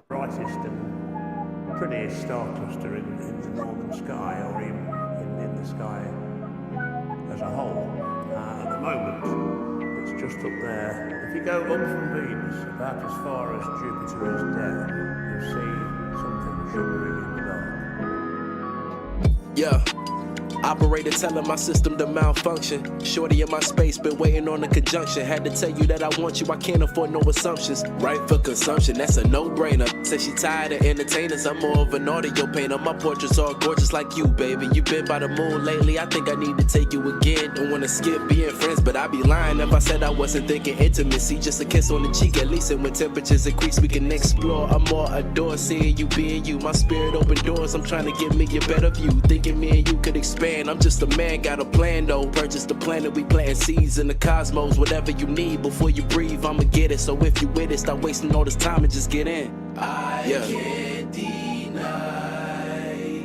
brightest and prettiest star cluster in the northern sky, or even in the sky as a whole. At the moment, it's just up there. If you go up from Venus, about as far as Jupiter is down, you'll see something shimmering in the dark. Yeah. Operator telling my system to malfunction. Shorty in my space, been waiting on a conjunction. Had to tell you that I want you, I can't afford no assumptions. Right for consumption, that's a no-brainer. Said she tired of entertainers, I'm more of an audio painter. My portraits are gorgeous like you, baby. You been by the moon lately, I think I need to take you again. Don't wanna skip being friends, but I'd be lying if I said I wasn't thinking intimacy. Just a kiss on the cheek at least, and when temperatures increase, we can explore. I'm more adored seeing you being you. My spirit open doors, I'm trying to give me a better view. Thinking me and you could expand. I'm just a man, got a plan though. Purchase the planet, we planting seeds in the cosmos. Whatever you need before you breathe, I'ma get it. So if you with it, stop wasting all this time and just get in. I can't deny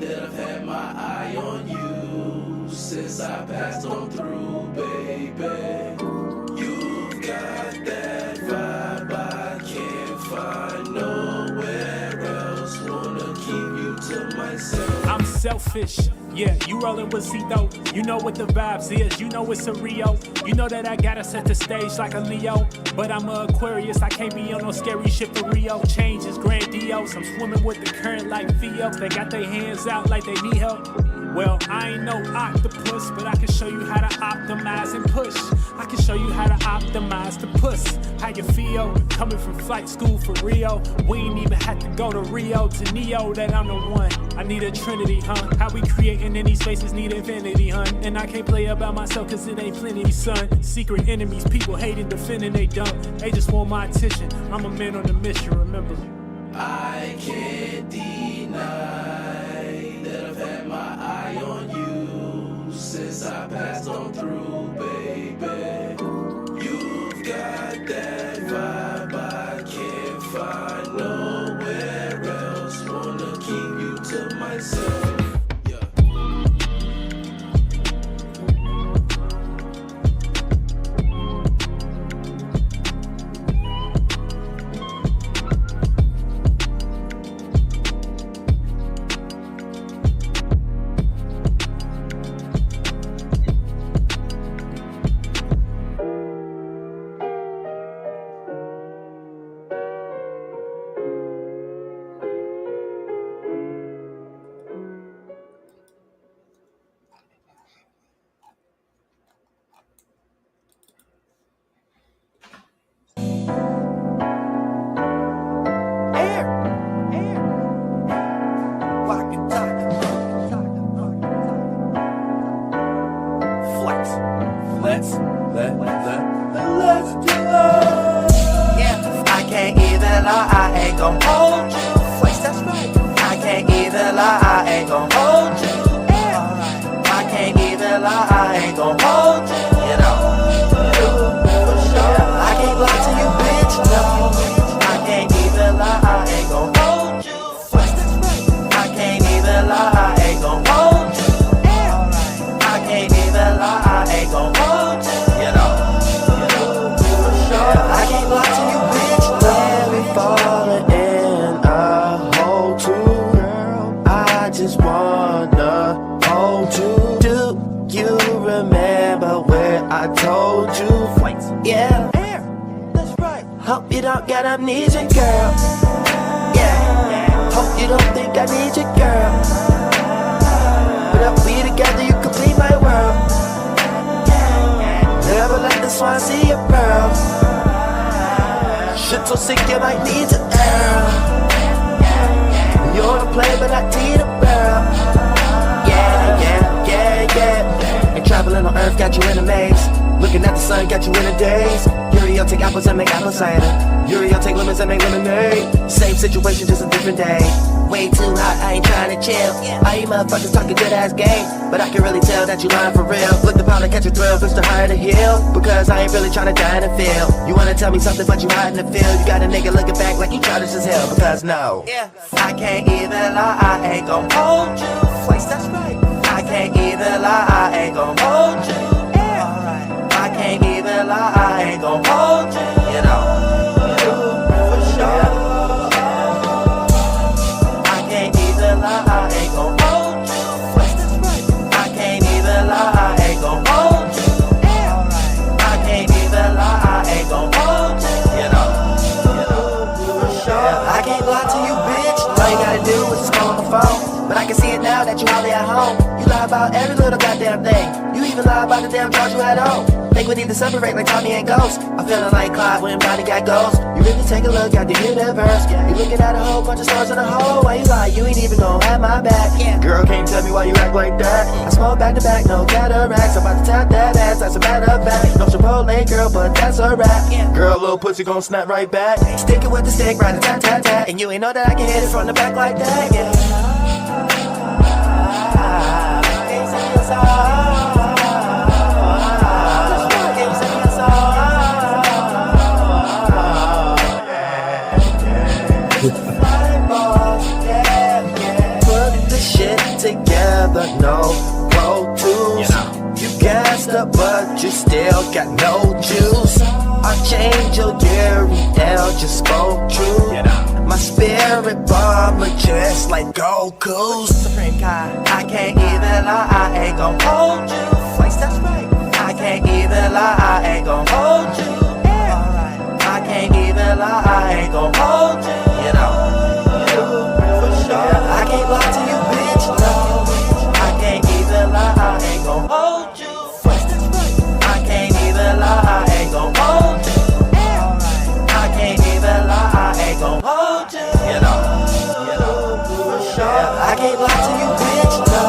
that I've had my eye on you since I passed on through, baby. You've got that vibe I can't find nowhere else. Wanna keep you to myself. I'm selfish. Yeah, you rollin' with Zito. You know what the vibes is, you know it's a Rio. You know that I gotta set the stage like a Leo. But I'm a Aquarius, I can't be on no scary shit for Rio. Change is grandiose, I'm swimming with the current like Theo. They got their hands out like they need help. Well, I ain't no octopus, but I can show you how to optimize and push. I can show you how to optimize the puss. How you feel? Coming from flight school for Rio. We ain't even had to go to Rio to Neo that I'm the one. I need a trinity, huh? How we creating in these spaces need infinity, hun. And I can't play about myself cause it ain't plenty, son. Secret enemies, people hating, defending they don't. They just want my attention. I'm a man on a mission, remember. I can't deny that I've had my eye on you since I passed on through, baby. You've got that Yeah, I can't even lie, I ain't gon' hold you. Flex, that's right. I can't even lie, I ain't gon' hold you. I can't even lie, I ain't gon' hold you. You know, for sure. I can't lie to you, bitch. No, I can't even lie, I ain't gon' hold you. Flex, that's right. I can't even lie, I ain't gon' hold you. I can't even lie, I ain't gon' hold you. You know, for sure. I can't lie to you, bitch. Let me falling in a hole too, girl. I just wanna hold you. Do you remember where I told you? Yeah, That's right. hope you don't get amnesia, girl. Yeah, hope you don't think I need you, girl. Without we together, you complete my world. Never let the swan see your pearls. Shit so sick you might need to err. You wanna play but I need a barrel. Yeah. And traveling on earth got you in a maze. Looking at the sun got you in a daze. Uriel take apples and make apple cider. Uriel take lemons and make lemonade. Same situation, just a different day. Way too hot, I ain't trying to chill. All you motherfuckers talking good ass game, but I can really tell that you lying for real. Look the powder, catch a thrill, push the higher the hill. Because I ain't really trying to die in the field. You wanna tell me something, but you hide in the field. You got a nigga looking back like you childish as hell. Because no, I can't even lie, I ain't gon' hold you. Flex, that's right. I can't even lie, I ain't gon' hold you. I can't even lie, I ain't gon' hold you. You know, for sure. I can't even lie, I ain't gon' hold you. Flex, that's right. I can't even lie, I ain't gon' hold you. I can't even lie, I ain't gon' hold you. You know, for sure. I can't lie to you, bitch. All you gotta do is just call on the phone. But I can see it now that you hardly at home. You lie about every little goddamn thing. You even lie about the damn drugs you had on. Think we need to separate like Tommy and Ghost. I'm feeling like Clyde when body got ghost. You really take a look at the universe. You looking at a whole bunch of stars in a hole. Why you lie? You ain't even gon' have my back. girl can't tell me why you act like that. I smoke back to back, no cataracts. I'm about to tap that ass, that's a matter of fact. No Chipotle girl, but that's a rap. Girl, little pussy gon' snap right back. Stick it with the stick, right, tap, tap, tap. And you ain't know that I can hit it from the back like that, yeah. Put the shit together, no pro tools. You gassed up, but you still got no juice. Archangel Uriel just spoke true. My spirit bomber just like Goku's. Supreme Kai, I can't even lie, I ain't gon' hold you. Flex, that's right. I can't even lie, I ain't gon' hold you. I can't even lie, I ain't gon' hold you. You know, for sure. I can't lie to you, bitch. No, I can't even lie, I ain't gon' hold you. Flex, that's right. I can't even lie, I ain't gon' hold you. I can't even lie, I ain't gon' hold you. You know, for sure. I can't lie to you, bitch. No.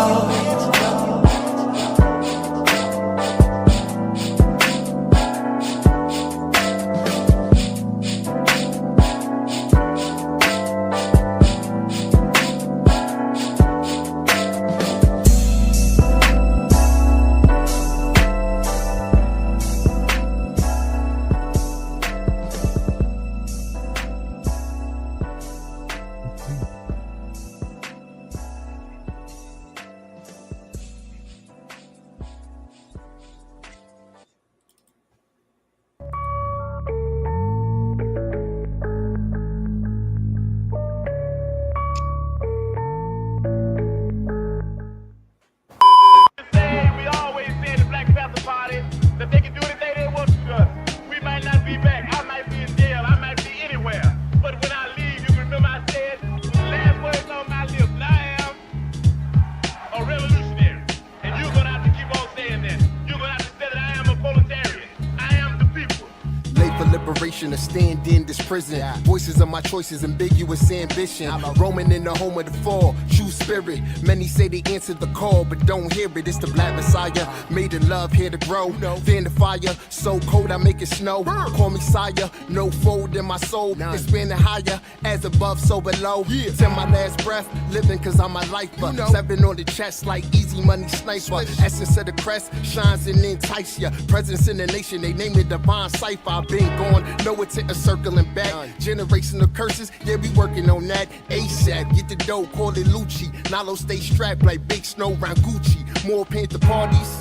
liberation to stand in this prison. Voices of my choices, ambiguous ambition. Roaming in the home of the fall, true spirit. Many say they answered the call, but don't hear it. It's the black messiah, made in love, here to grow. Fan the fire, so cold I make it snow. Call me sire, no fold in my soul. Expanding higher, as above, so below. Till my last breath, living cause I'm a lifer. 7 on the chest like easy money sniper. Essence of the crest shines and entice ya. Presence in the nation, they name it divine cipher. I've been gone, no intent of circling back. Generational curses, yeah, we working on that. ASAP, get the dough, call it Lucci. Nalo stay strapped like big snow round Gucci. More Panther parties,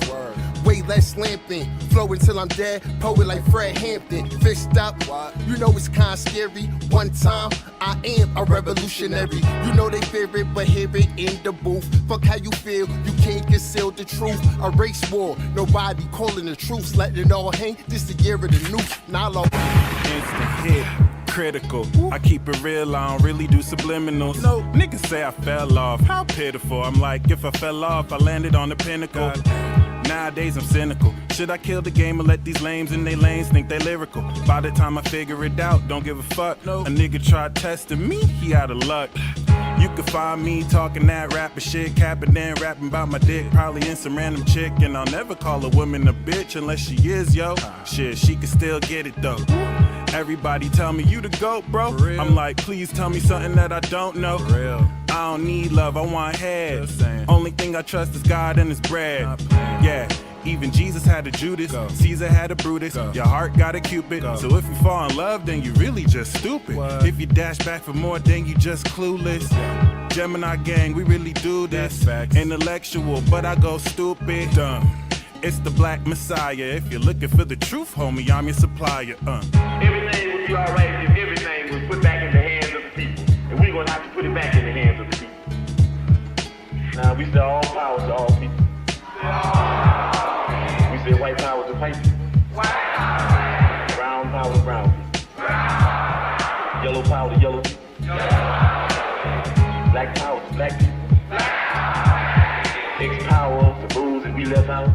way less lamping. Flow until I'm dead, poet like Fred Hampton. Fist up, you know it's kinda scary. One time, I am a revolutionary. You know they fear it, but hear it in the booth. Fuck how you feel, you can't conceal the truth. A race war, nobody calling the truth. Letting it all hang, this the year of the noose. Nalo. Instant hit, critical. I keep it real, I don't really do subliminals. No, niggas say I fell off, how pitiful. I'm like, if I fell off, I landed on the pinnacle. Nowadays I'm cynical. Should I kill the game or let these lames in they lanes think they lyrical? By the time I figure it out, don't give a fuck. No. A nigga tried testing me, he out of luck. You can find me talking that rapper shit, capping and rapping about my dick, probably in some random chick. And I'll never call a woman a bitch unless she is, yo. Shit, she can still get it though. Everybody tell me you the GOAT, bro. I'm like, please tell me something that I don't know. I don't need love, I want head. Only thing I trust is God and his bread. Yeah, even Jesus had a Judas, Caesar had a Brutus, your heart got a Cupid. So if you fall in love, then you really just stupid. If you dash back for more, then you just clueless. Gemini gang, we really do this. Intellectual, but I go stupid. Dumb. It's the black messiah. If you're looking for the truth, homie, I'm your supplier. Everything would be alright if everything was put back in the hands of the people. And we're gonna have to put it back in the hands of the people. Now we say all power to all people. We say white power to white people. Brown power to brown people. Yellow power to yellow people. Black power to black people. X power to those that we left out.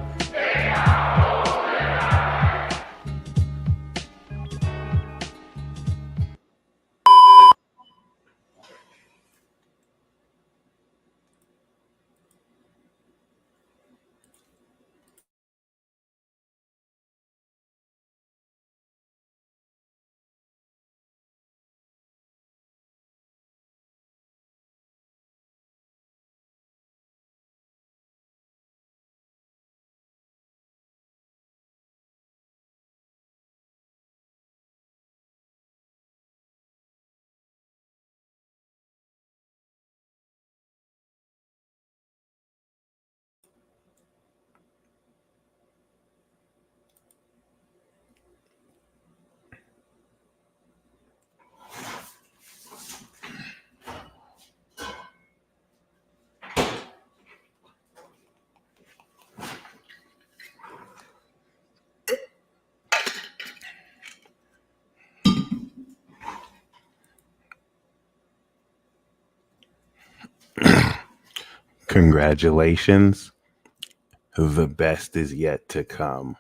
Congratulations. The best is yet to come.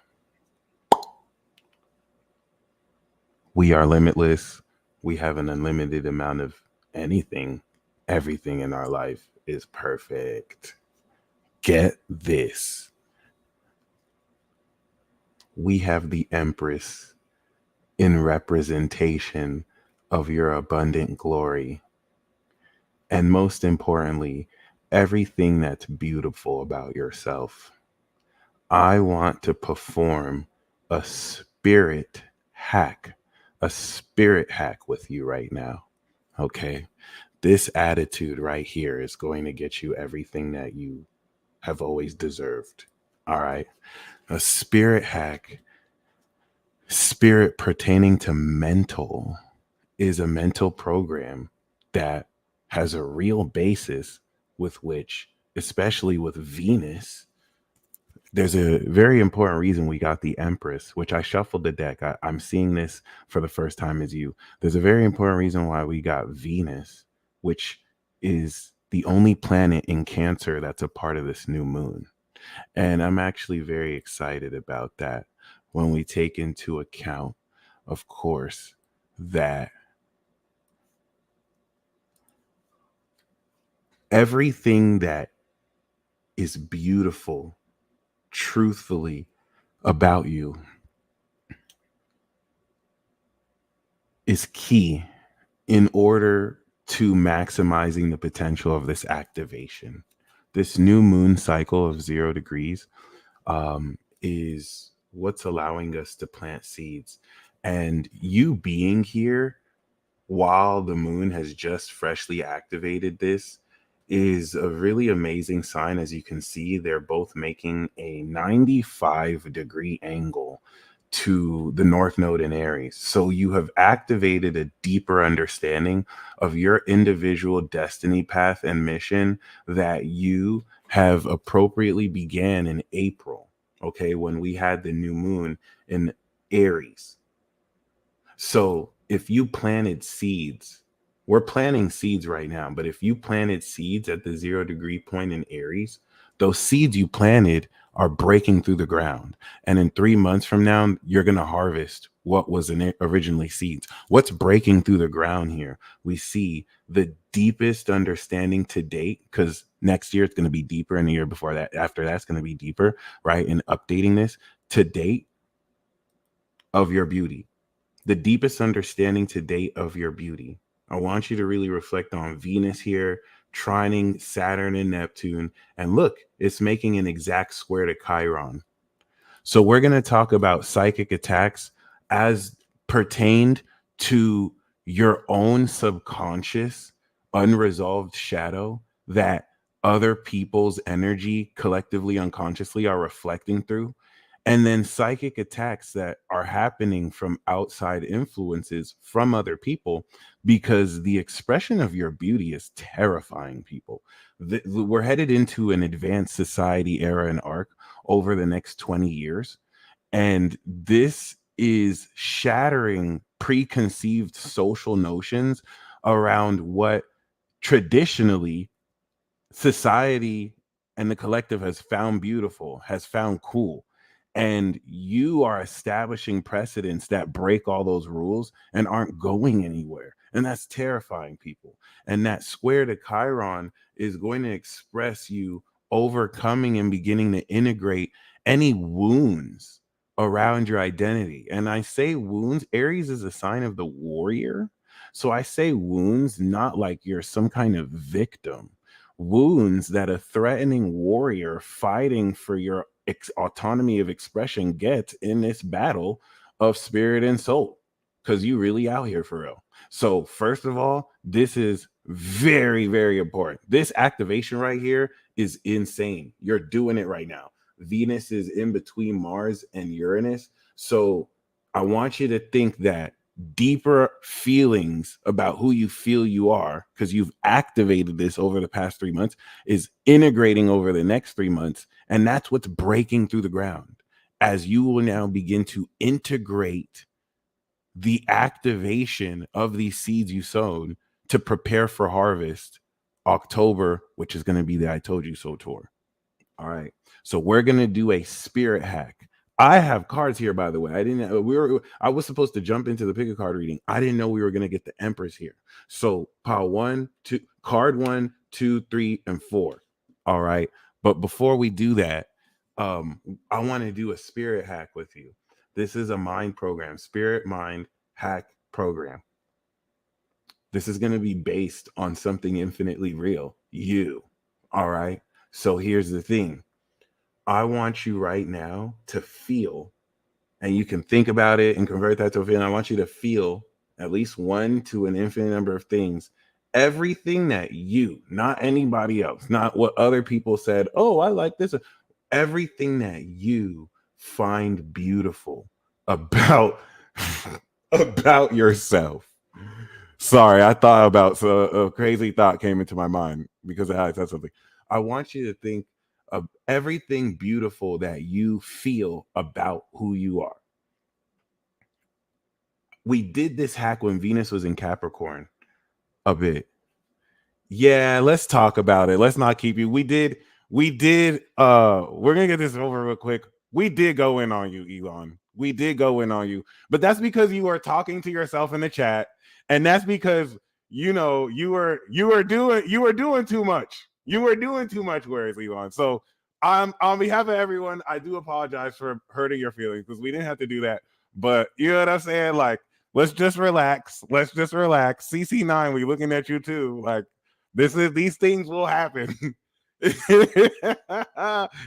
We are limitless. We have an unlimited amount of anything. Everything in our life is perfect. Get this. We have the Empress in representation of your abundant glory. And most importantly, everything that's beautiful about yourself. I want to perform a spirit hack with you right now. Okay. This attitude right here is going to get you everything that you have always deserved. All right. A spirit hack, spirit pertaining to mental, is a mental program that has a real basis with which, especially with Venus, there's a very important reason we got the Empress, which I shuffled the deck. I'm seeing this for the first time as you. There's a very important reason why we got Venus, which is the only planet in Cancer that's a part of this new moon. And I'm actually very excited about that when we take into account of course, that everything that is beautiful, truthfully, about you is key in order to maximizing the potential of this activation. This new moon cycle of 0 degrees is what's allowing us to plant seeds. And you being here while the moon has just freshly activated this is a really amazing sign. As you can see, they're both making a 95-degree angle to the North Node in Aries. So you have activated a deeper understanding of your individual destiny path and mission that you have appropriately began in April, okay, when we had the new moon in Aries. So if you planted seeds, we're planting seeds right now, but if you planted seeds at the 0 degree point in Aries, those seeds you planted are breaking through the ground. And in 3 months from now, you're going to harvest what was originally seeds. What's breaking through the ground here? We see the deepest understanding to date, because next year it's going to be deeper, and the year before that, after that's going to be deeper, right? And updating this to date of your beauty. The deepest understanding to date of your beauty. I want you to really reflect on Venus here, trining Saturn and Neptune. And look, it's making an exact square to Chiron. So we're going to talk about psychic attacks as pertained to your own subconscious, unresolved shadow that other people's energy collectively, unconsciously are reflecting through. And then psychic attacks that are happening from outside influences from other people, because the expression of your beauty is terrifying people. We're headed into an advanced society era and arc over the next 20 years. And this is shattering preconceived social notions around what traditionally society and the collective has found beautiful, has found cool. And you are establishing precedents that break all those rules and aren't going anywhere. And that's terrifying people. And that square to Chiron is going to express you overcoming and beginning to integrate any wounds around your identity. And I say wounds, Aries is a sign of the warrior. So I say wounds, not like you're some kind of victim. Wounds that a threatening warrior fighting for your autonomy of expression gets in this battle of spirit and soul, because you really out here for real. So first of all, this is very, very important. This activation right here is insane. You're doing it right now. Venus is in between Mars and Uranus. So I want you to think that deeper feelings about who you feel you are, because you've activated this over the past 3 months, is integrating over the next 3 months. And that's what's breaking through the ground as you will now begin to integrate the activation of these seeds you sowed to prepare for harvest October, which is going to be the I Told You So tour. All right. So we're going to do a spirit hack. I have cards here, by the way. I was supposed to jump into the pick a card reading. I didn't know we were going to get the Empress here. So pile 1, 2, card 1, 2, 3, and 4. All right. But before we do that, I want to do a spirit hack with you. This is a mind program, spirit mind hack program. This is going to be based on something infinitely real, you. All right. So here's the thing. I want you right now to feel, and you can think about it and convert that to a feeling. I want you to feel at least one to an infinite number of things. Everything that you, not anybody else, not what other people said, oh, I like this. Everything that you find beautiful about, about yourself. Sorry, I thought about, so a crazy thought came into my mind because I said something. I want you to think of everything beautiful that you feel about who you are. We did this hack when Venus was in Capricorn a bit. Yeah, let's talk about it. Let's not keep you. We did, we're gonna get this over real quick. We did go in on you, Elon. We did go in on you, but that's because you were talking to yourself in the chat, and that's because you were doing too much. You were doing too much, whereas Levon. So on behalf of everyone, I do apologize for hurting your feelings because we didn't have to do that. But you know what I'm saying? Like, let's just relax. Let's just relax. CC9, we looking at you too. Like, these things will happen.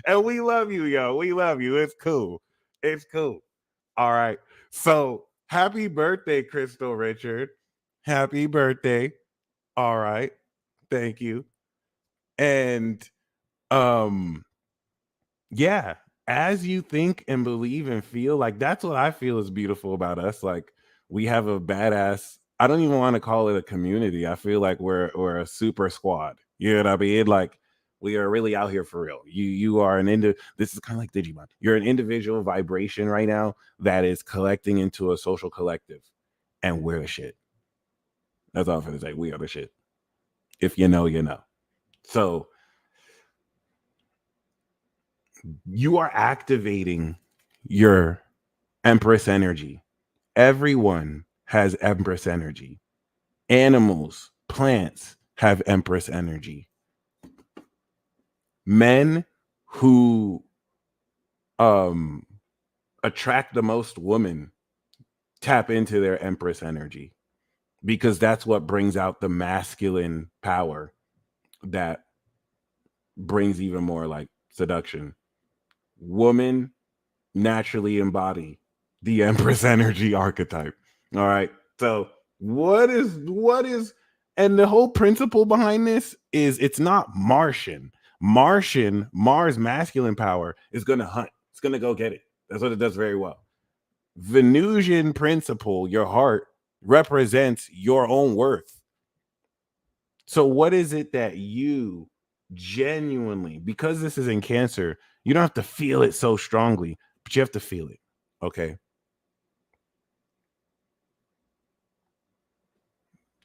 And we love you, yo. We love you. It's cool. It's cool. All right. So happy birthday, Crystal Richard. Happy birthday. All right. Thank you. And yeah, as you think and believe and feel, like that's what I feel is beautiful about us. Like we have a badass, I don't even want to call it a community. I feel like we're a super squad. You know what I mean? Like we are really out here for real. You are this is kind of like Digimon. You're an individual vibration right now that is collecting into a social collective. And we're the shit. That's all I'm gonna say. We are the shit. If you know, you know. So you are activating your Empress energy. Everyone has Empress energy. Animals, plants have Empress energy. Men who attract the most women tap into their Empress energy because that's what brings out the masculine power that brings even more like seduction. Women naturally embody the Empress energy archetype. All right. So what is and the whole principle behind this is it's not Martian. Mars masculine power is going to hunt. It's going to go get it. That's what it does very well. Venusian principle, your heart represents your own worth. So what is it that you genuinely, because this is in Cancer, you don't have to feel it so strongly, but you have to feel it. Okay.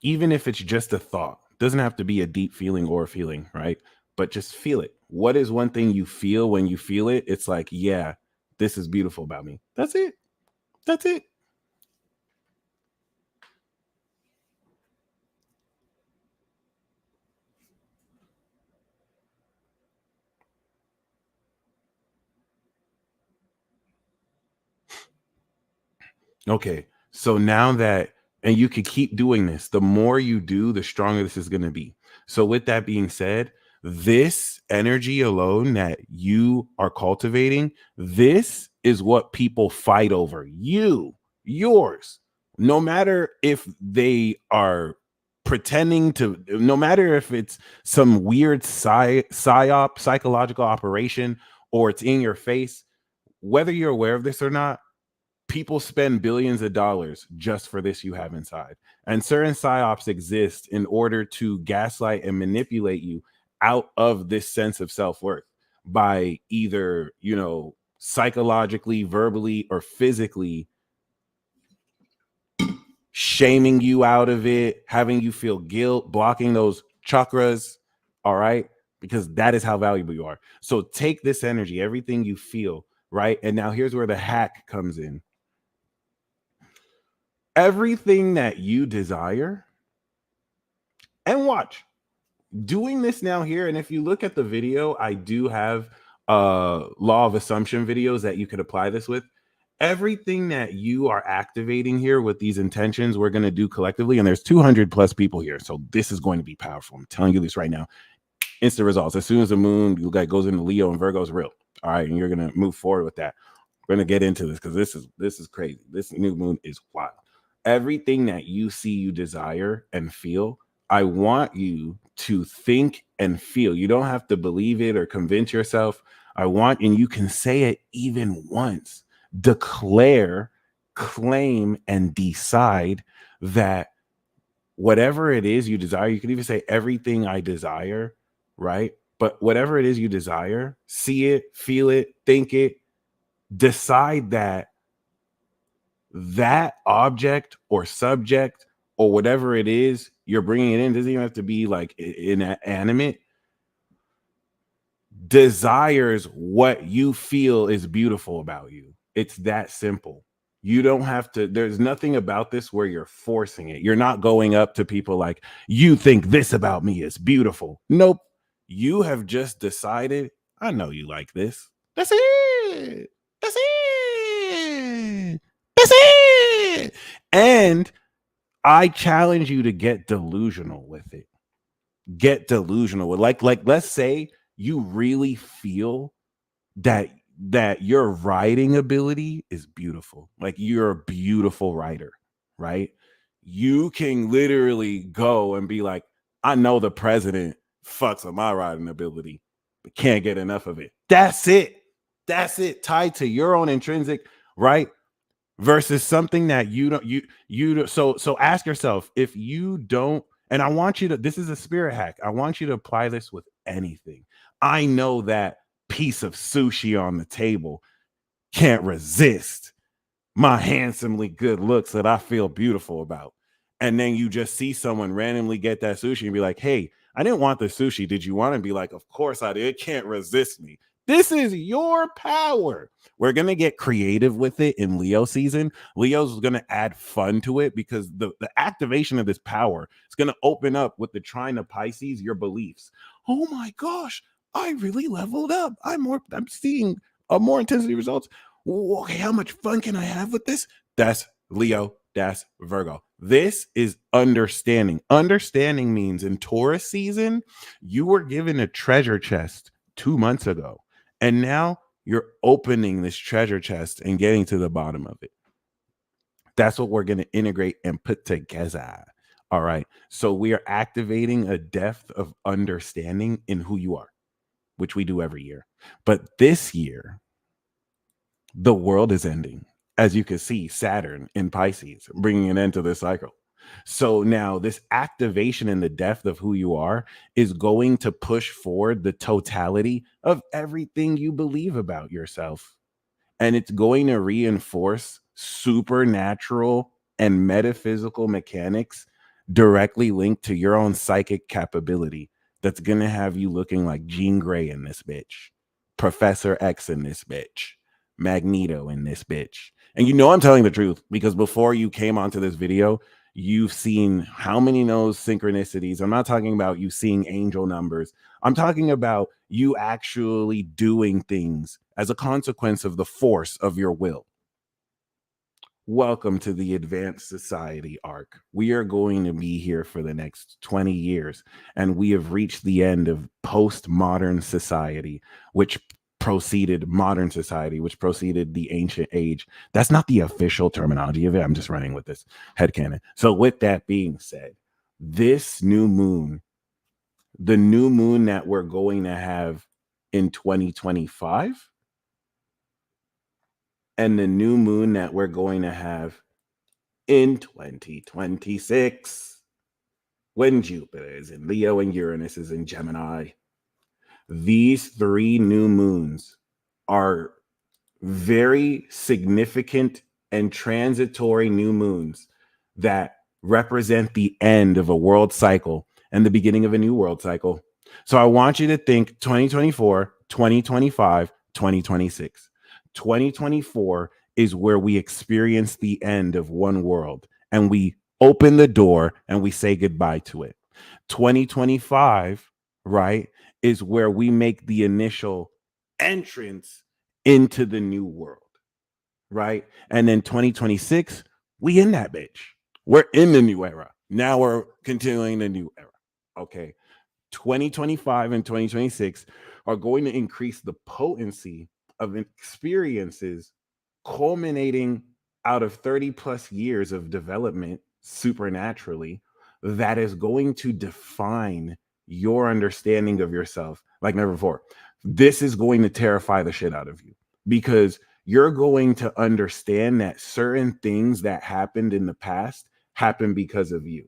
Even if it's just a thought, doesn't have to be a deep feeling or a feeling, right? But just feel it. What is one thing you feel when you feel it? It's like, yeah, this is beautiful about me. That's it. That's it. Okay. So now that, and you could keep doing this, the more you do, the stronger this is going to be. So with that being said, this energy alone that you are cultivating, this is what people fight over. Yours. No matter if they are pretending to, no matter if it's some weird psyop, psychological operation, or it's in your face, whether you're aware of this or not, people spend billions of dollars just for this you have inside. And certain psyops exist in order to gaslight and manipulate you out of this sense of self-worth by either, psychologically, verbally, or physically shaming you out of it, having you feel guilt, blocking those chakras. All right. Because that is how valuable you are. So take this energy, everything you feel, right? And now here's where the hack comes in. Everything that you desire, and watch, doing this now here. And if you look at the video, I do have law of assumption videos that you could apply this with. Everything that you are activating here with these intentions, we're going to do collectively. And there's 200 plus people here. So this is going to be powerful. I'm telling you this right now. Instant results. As soon as the moon goes into Leo and Virgo is real. All right. And you're going to move forward with that. We're going to get into this because this is crazy. This new moon is wild. Everything that you see, you desire and feel, I want you to think and feel. You don't have to believe it or convince yourself. And you can say it even once. Declare, claim, and decide that whatever it is you desire, you can even say everything I desire, right? But whatever it is you desire, see it, feel it, think it, decide that object or subject or whatever it is you're bringing it in, doesn't even have to be like inanimate, desires what you feel is beautiful about you. It's that simple. You don't have to, there's nothing about this where you're forcing it. You're not going up to people like, you think this about me is beautiful. Nope. You have just decided, I know you like this. That's it. That's it. That's it. And I challenge you to get delusional with it. Get delusional with like let's say you really feel that your writing ability is beautiful. Like you're a beautiful writer, right? You can literally go and be like, I know the president fucks with my writing ability, but can't get enough of it. That's it. That's it. Tied to your own intrinsic, right? Versus something that you don't so ask yourself if you don't, and I want you to, this is a spirit hack. I want you to apply this with anything. I know that piece of sushi on the table can't resist my handsomely good looks that I feel beautiful about. And then you just see someone randomly get that sushi and be like, hey, I didn't want the sushi. Did you want to be like, of course I did. It can't resist me. This is your power. We're going to get creative with it in Leo season. Leo's going to add fun to it because the activation of this power is going to open up with the trine of Pisces, your beliefs. Oh my gosh, I really leveled up. I'm seeing more intensity results. Okay, how much fun can I have with this? That's Leo, that's Virgo. This is understanding. Understanding means in Taurus season, you were given a treasure chest 2 months ago, and now you're opening this treasure chest and getting to the bottom of it. That's what we're going to integrate and put together. All right. So we are activating a depth of understanding in who you are, which we do every year. But this year, the world is ending. As you can see, Saturn in Pisces, bringing an end to this cycle. So now this activation in the depth of who you are is going to push forward the totality of everything you believe about yourself. And it's going to reinforce supernatural and metaphysical mechanics directly linked to your own psychic capability. That's going to have you looking like Jean Grey in this bitch, Professor X in this bitch, Magneto in this bitch. And you know I'm telling the truth because before you came onto this video, you've seen how many knows synchronicities. I'm not talking about you seeing angel numbers. I'm talking about you actually doing things as a consequence of the force of your will. Welcome to the Advanced Society arc. We are going to be here for the next 20 years, and we have reached the end of postmodern society, which preceded modern society, which preceded the ancient age. That's not the official terminology of it. I'm just running with this headcanon. So with that being said, this new moon, the new moon that we're going to have in 2025, and the new moon that we're going to have in 2026, when Jupiter is in Leo and Uranus is in Gemini. These 3 new moons are very significant and transitory new moons that represent the end of a world cycle and the beginning of a new world cycle. So I want you to think 2024, 2025, 2026. 2024 is where we experience the end of one world and we open the door and we say goodbye to it. 2025, right, is where we make the initial entrance into the new world, right? And then 2026, we in that bitch. We're in the new era. Now we're continuing the new era. Okay. 2025 and 2026 are going to increase the potency of experiences culminating out of 30 plus years of development supernaturally that is going to define your understanding of yourself like never before. This is going to terrify the shit out of you because you're going to understand that certain things that happened in the past happened because of you.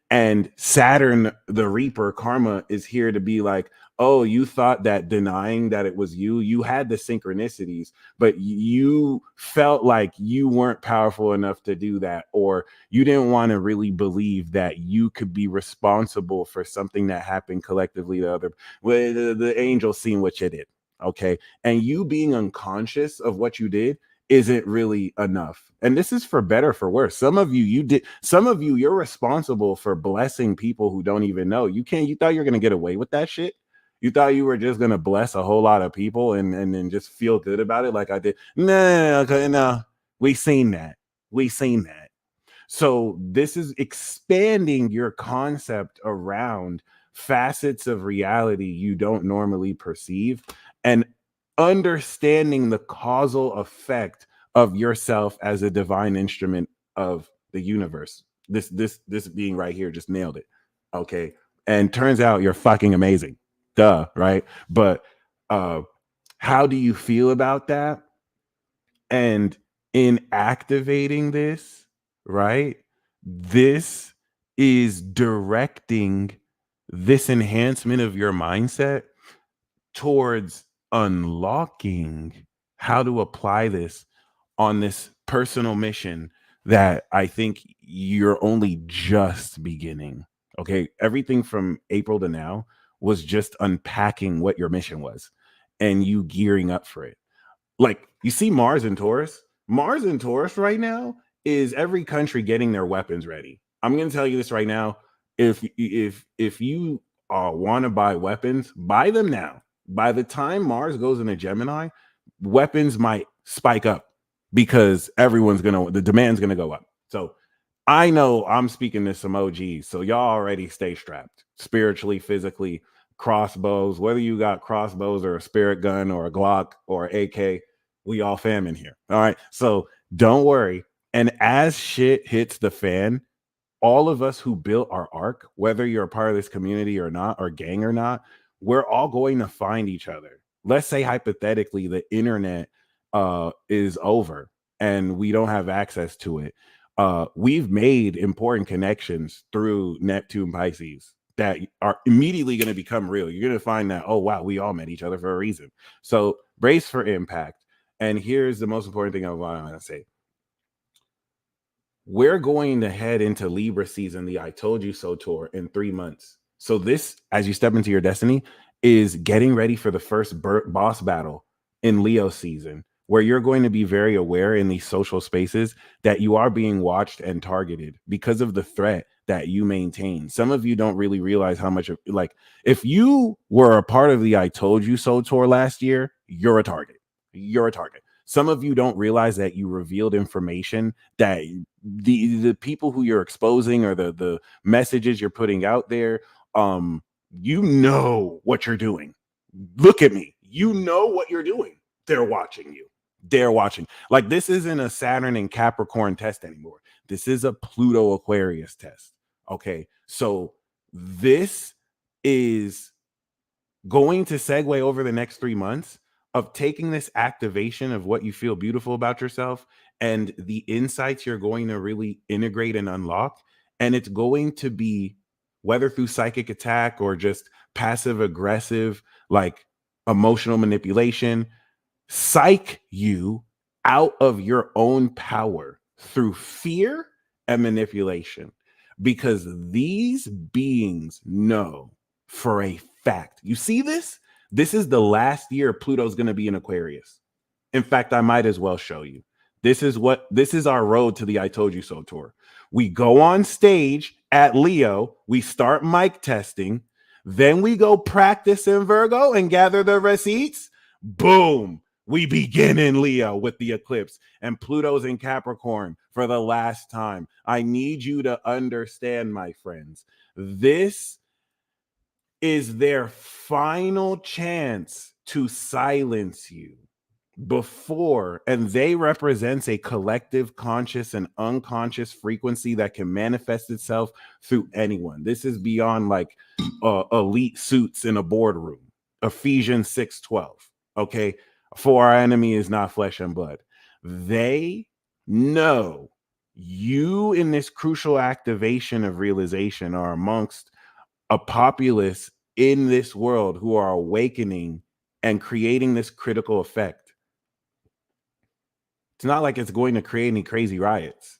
And Saturn, the Reaper, karma, is here to be like, oh, you thought that denying that it was you, you had the synchronicities, but you felt like you weren't powerful enough to do that, or you didn't want to really believe that you could be responsible for something that happened collectively to other. Well, the angels seen what you did, okay? And you being unconscious of what you did isn't really enough. And this is for better, for worse. Some of you're responsible for blessing people who don't even know. You thought you're gonna get away with that shit. You thought you were just gonna bless a whole lot of people and then just feel good about it like I did. No. We seen that. We seen that. So this is expanding your concept around facets of reality you don't normally perceive, and understanding the causal effect of yourself as a divine instrument of the universe. This being right here just nailed it. Okay. And turns out you're fucking amazing. Duh, right? But how do you feel about that? And in activating this, right? This is directing this enhancement of your mindset towards unlocking how to apply this on this personal mission that I think you're only just beginning. Okay. Everything from April to now was just unpacking what your mission was and you gearing up for it. Like, you see Mars and Taurus. Mars and Taurus right now is every country getting their weapons ready. I'm going to tell you this right now. If you want to buy weapons, buy them now. By the time Mars goes into Gemini, weapons might spike up because the demand's gonna go up. So I know I'm speaking to some OGs, so y'all already stay strapped spiritually, physically. Crossbows, whether you got crossbows or a spirit gun or a Glock or AK, we all fam in here. All right, so don't worry. And as shit hits the fan, all of us who built our arc, whether you're a part of this community or not, or gang or not, we're all going to find each other. Let's say hypothetically the internet is over and we don't have access to it. We've made important connections through Neptune Pisces that are immediately going to become real. You're going to find that, oh wow, we all met each other for a reason. So brace for impact. And here's the most important thing I want to say. We're going to head into Libra season, the I Told You So tour, in 3 months. So this, as you step into your destiny, is getting ready for the first boss battle in Leo season, where you're going to be very aware in these social spaces that you are being watched and targeted because of the threat that you maintain. Some of you don't really realize how much, like, if you were a part of the I Told You So tour last year, you're a target. You're a target. Some of you don't realize that you revealed information that the people who you're exposing, or the messages you're putting out there, you know what you're doing. Look at me. You know what you're doing. They're watching you. They're watching. Like, this isn't a Saturn and Capricorn test anymore. This is a Pluto Aquarius test. Okay. So this is going to segue over the next 3 months of taking this activation of what you feel beautiful about yourself and the insights you're going to really integrate and unlock. And it's going to be, whether through psychic attack or just passive aggressive, like emotional manipulation, psych you out of your own power through fear and manipulation. Because these beings know for a fact. You see this? This is the last year Pluto's going to be in Aquarius. In fact, I might as well show you. This is our road to the I Told You So tour. We go on stage at Leo, we start mic testing, then we go practice in Virgo and gather the receipts. Boom. We begin in Leo with the eclipse, and Pluto's in Capricorn for the last time. I need you to understand, my friends, this is their final chance to silence you before, and they represents a collective conscious and unconscious frequency that can manifest itself through anyone. This is beyond like elite suits in a boardroom. Ephesians 6:12. Okay. For our enemy is not flesh and blood. They know you in this crucial activation of realization are amongst a populace in this world who are awakening and creating this critical effect. It's not like it's going to create any crazy riots.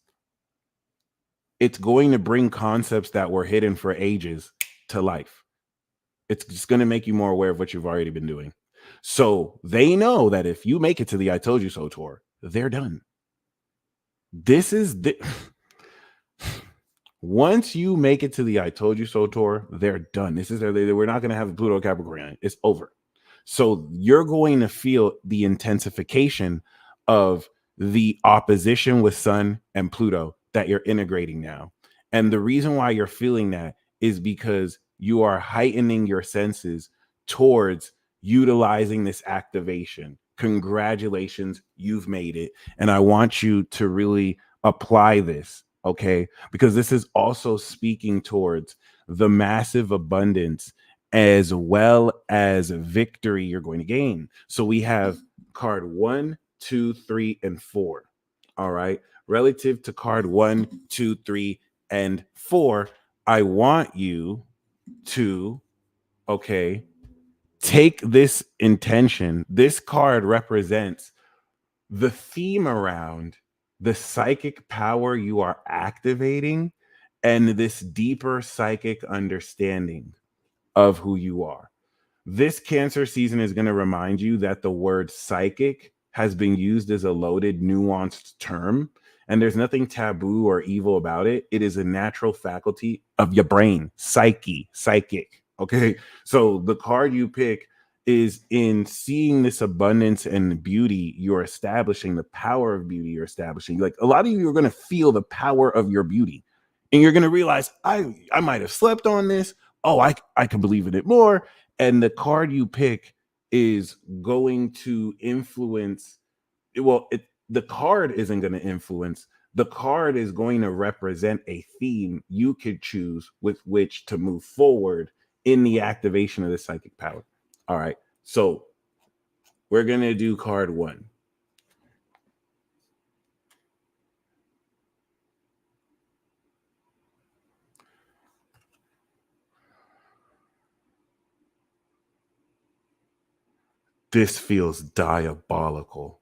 It's going to bring concepts that were hidden for ages to life. It's just going to make you more aware of what you've already been doing. So they know that if you make it to the I Told You So tour, they're done. This is the once you make it to the I Told You So tour, they're done. This is we're not going to have Pluto Capricorn. It's over. So you're going to feel the intensification of the opposition with Sun and Pluto that you're integrating now. And the reason why you're feeling that is because you are heightening your senses towards utilizing this activation. Congratulations, you've made it. And I want you to really apply this, okay? Because this is also speaking towards the massive abundance as well as victory you're going to gain. So we have card 1, 2, 3, and 4. All right. Relative to card 1, 2, 3, and 4, I want you to, okay, take this intention. This card represents the theme around the psychic power you are activating and this deeper psychic understanding of who you are. This Cancer season is going to remind you that the word psychic has been used as a loaded, nuanced term, and there's nothing taboo or evil about it. It is a natural faculty of your brain, psychic. Okay. So the card you pick is in seeing this abundance and beauty you're establishing, the power of beauty you're establishing. Like a lot of you are going to feel the power of your beauty, and you're going to realize, I might have slept on this. Oh, I can believe in it more. And the card you pick is going to influence. The card isn't going to influence. The card is going to represent a theme you could choose with which to move forward in the activation of the psychic power. All right. So we're going to do card 1. This feels diabolical.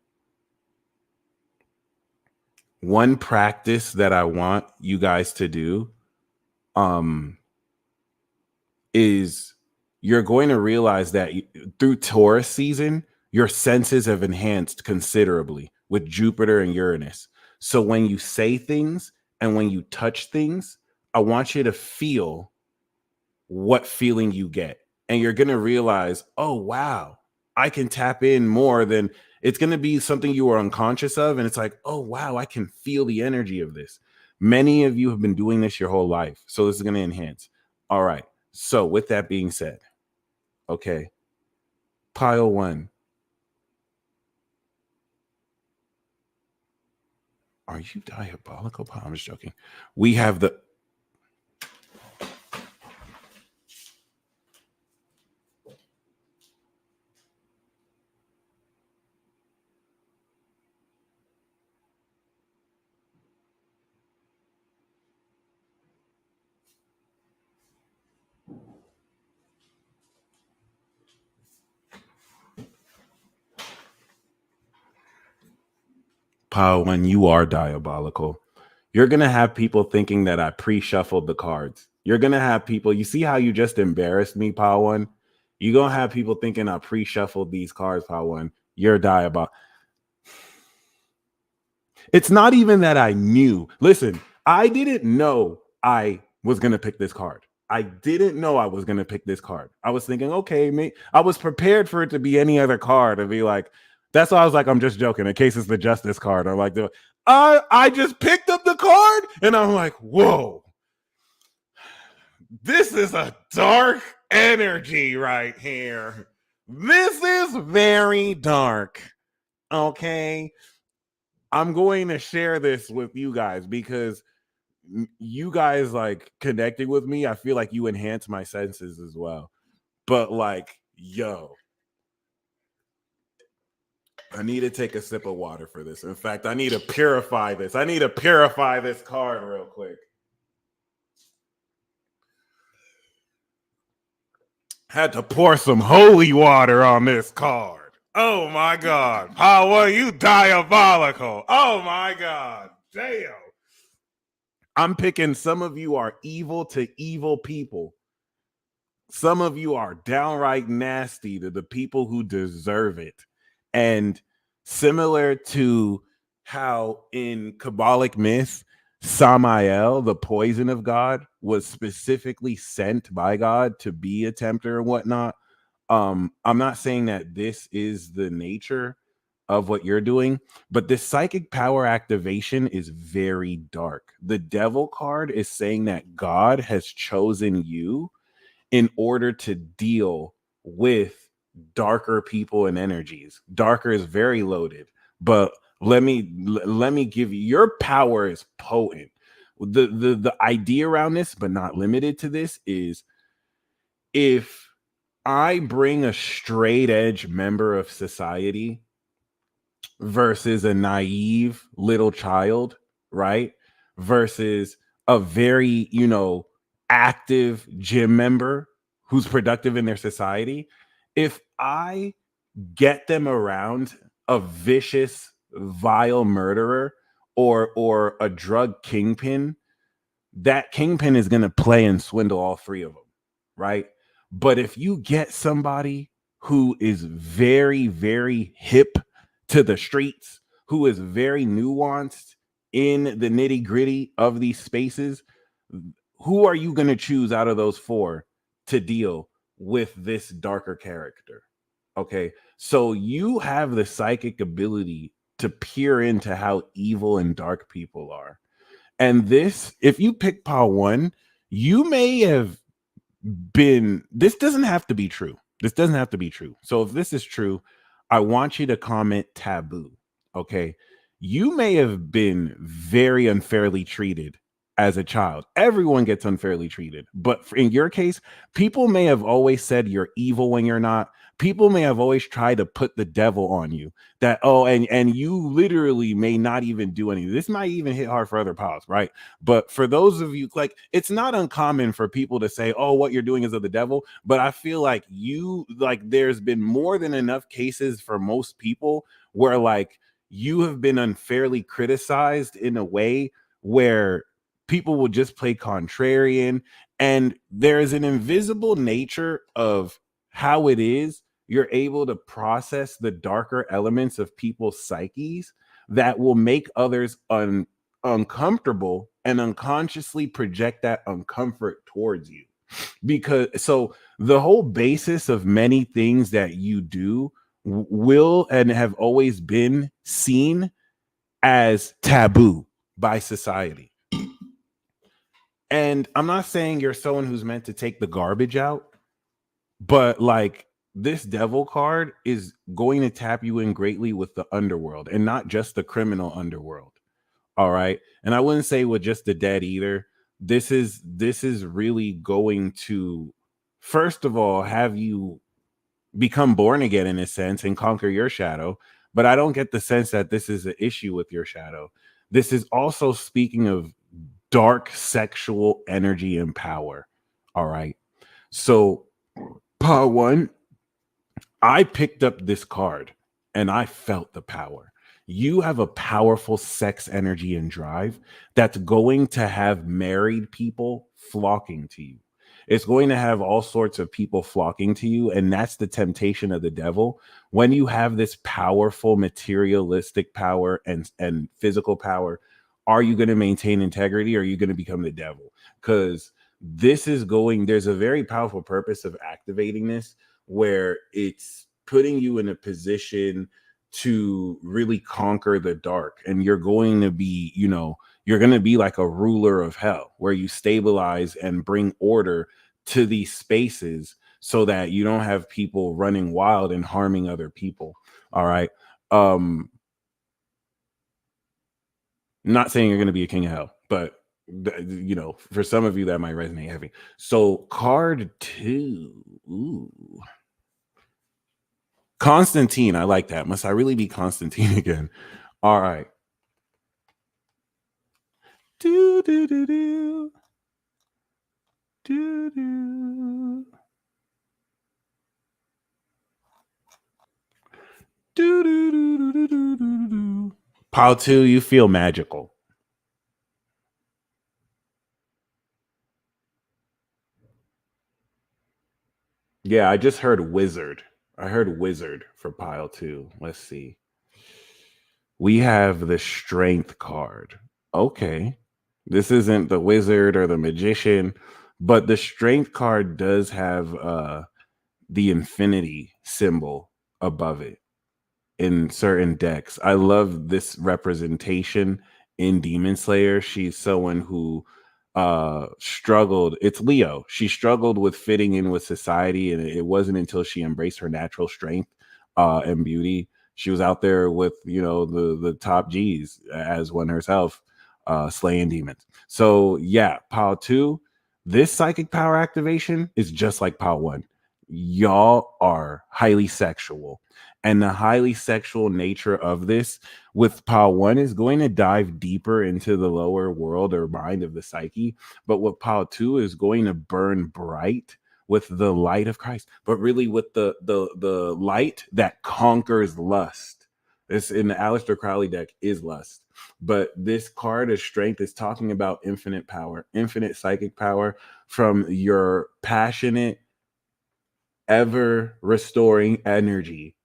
One practice that I want you guys to do is you're going to realize that through Taurus season, your senses have enhanced considerably with Jupiter and Uranus. So when you say things and when you touch things, I want you to feel what feeling you get. And you're going to realize, oh, wow, I can tap in more than it's going to be something you were unconscious of. And it's like, oh, wow, I can feel the energy of this. Many of you have been doing this your whole life. So this is going to enhance. All right. So with that being said, okay, pile 1. Are you diabolical? I'm just joking. We have the pile 1. You are diabolical. You're going to have people thinking that I pre-shuffled the cards. You're going to have people, you see how you just embarrassed me, pile 1? You're going to have people thinking I pre-shuffled these cards, pile 1. You're diabolical. It's not even that I knew. Listen, I didn't know I was going to pick this card. I didn't know I was going to pick this card. I was thinking, okay, I was prepared for it to be any other card and be like, that's why I was like, I'm just joking in case it's the Justice card. I'm like, I just picked up the card and I'm like, whoa, this is a dark energy right here. This is very dark. Okay. I'm going to share this with you guys because you guys like connecting with me. I feel like you enhance my senses as well. But like, yo, I need to take a sip of water for this. In fact, I need to purify this. I need to purify this card real quick. Had to pour some holy water on this card. Oh my God. How are you diabolical? Oh my God. Damn. I'm picking some of you are evil to evil people. Some of you are downright nasty to the people who deserve it. And similar to how in Kabbalic myth, Samael, the poison of God, was specifically sent by God to be a tempter and whatnot. I'm not saying that this is the nature of what you're doing, but this psychic power activation is very dark. The devil card is saying that God has chosen you in order to deal with darker people and energies. Darker is very loaded, but let me give you, your power is potent. The idea around this, but not limited to this, is if I bring a straight edge member of society versus a naive little child, right? Versus a very, active gym member who's productive in their society. If I get them around a vicious, vile murderer or a drug kingpin, that kingpin is going to play and swindle all three of them, right? But if you get somebody who is very, very hip to the streets, who is very nuanced in the nitty gritty of these spaces, who are you going to choose out of those four to deal with this darker character? Okay, so you have the psychic ability to peer into how evil and dark people are. And this, if you pick pile one, you may have been, this doesn't have to be true. This doesn't have to be true. So if this is true, I want you to comment taboo. Okay. You may have been very unfairly treated as a child. Everyone gets unfairly treated. But in your case, people may have always said you're evil when you're not. People may have always tried to put the devil on you, that, oh, and you literally may not even do anything. This might even hit hard for other pals, right? But for those of you, like, it's not uncommon for people to say, oh, what you're doing is of the devil. But I feel like there's been more than enough cases for most people where, like, you have been unfairly criticized in a way where people will just play contrarian. And there is an invisible nature of how it is you're able to process the darker elements of people's psyches that will make others uncomfortable and unconsciously project that uncomfort towards you. Because so the whole basis of many things that you do will and have always been seen as taboo by society. And I'm not saying you're someone who's meant to take the garbage out, but like, this devil card is going to tap you in greatly with the underworld, and not just the criminal underworld. All right. And I wouldn't say with just the dead either. This is really going to, first of all, have you become born again in a sense and conquer your shadow. But I don't get the sense that this is an issue with your shadow. This is also speaking of dark sexual energy and power. All right. So, part one, I picked up this card and I felt the power. You have a powerful sex energy and drive that's going to have married people flocking to you. It's going to have all sorts of people flocking to you. And that's the temptation of the devil. When you have this powerful materialistic power and physical power, are you going to maintain integrity, or are you going to become the devil? Because there's a very powerful purpose of activating this, where it's putting you in a position to really conquer the dark. And you're going to be, you're going to be like a ruler of hell, where you stabilize and bring order to these spaces so that you don't have people running wild and harming other people. All right. Not saying you're going to be a king of hell, but for some of you that might resonate heavy. So card 2. Ooh. Constantine, I like that. Must I really be Constantine again? All right. Do do do do do do do do do do do do. Pile 2, you feel magical. Yeah, I just heard wizard. I heard wizard for pile 2. Let's see. we have the strength card. Okay. This isn't the wizard or the magician, but the strength card does have the infinity symbol above it in certain decks. I love this representation in Demon Slayer. She's someone who struggled. It's Leo. She struggled with fitting in with society, and it wasn't until she embraced her natural strength and beauty. She was out there with, you know, the top G's as one herself, slaying demons. So yeah, pile 2, this psychic power activation is just like pile 1. Y'all are highly sexual, and the highly sexual nature of this with pile 1 is going to dive deeper into the lower world or mind of the psyche, but with pile 2 is going to burn bright with the light of Christ, but really with the light that conquers lust. This in the Aleister Crowley deck is lust, but this card of strength is talking about infinite power, infinite psychic power from your passionate, ever restoring energy.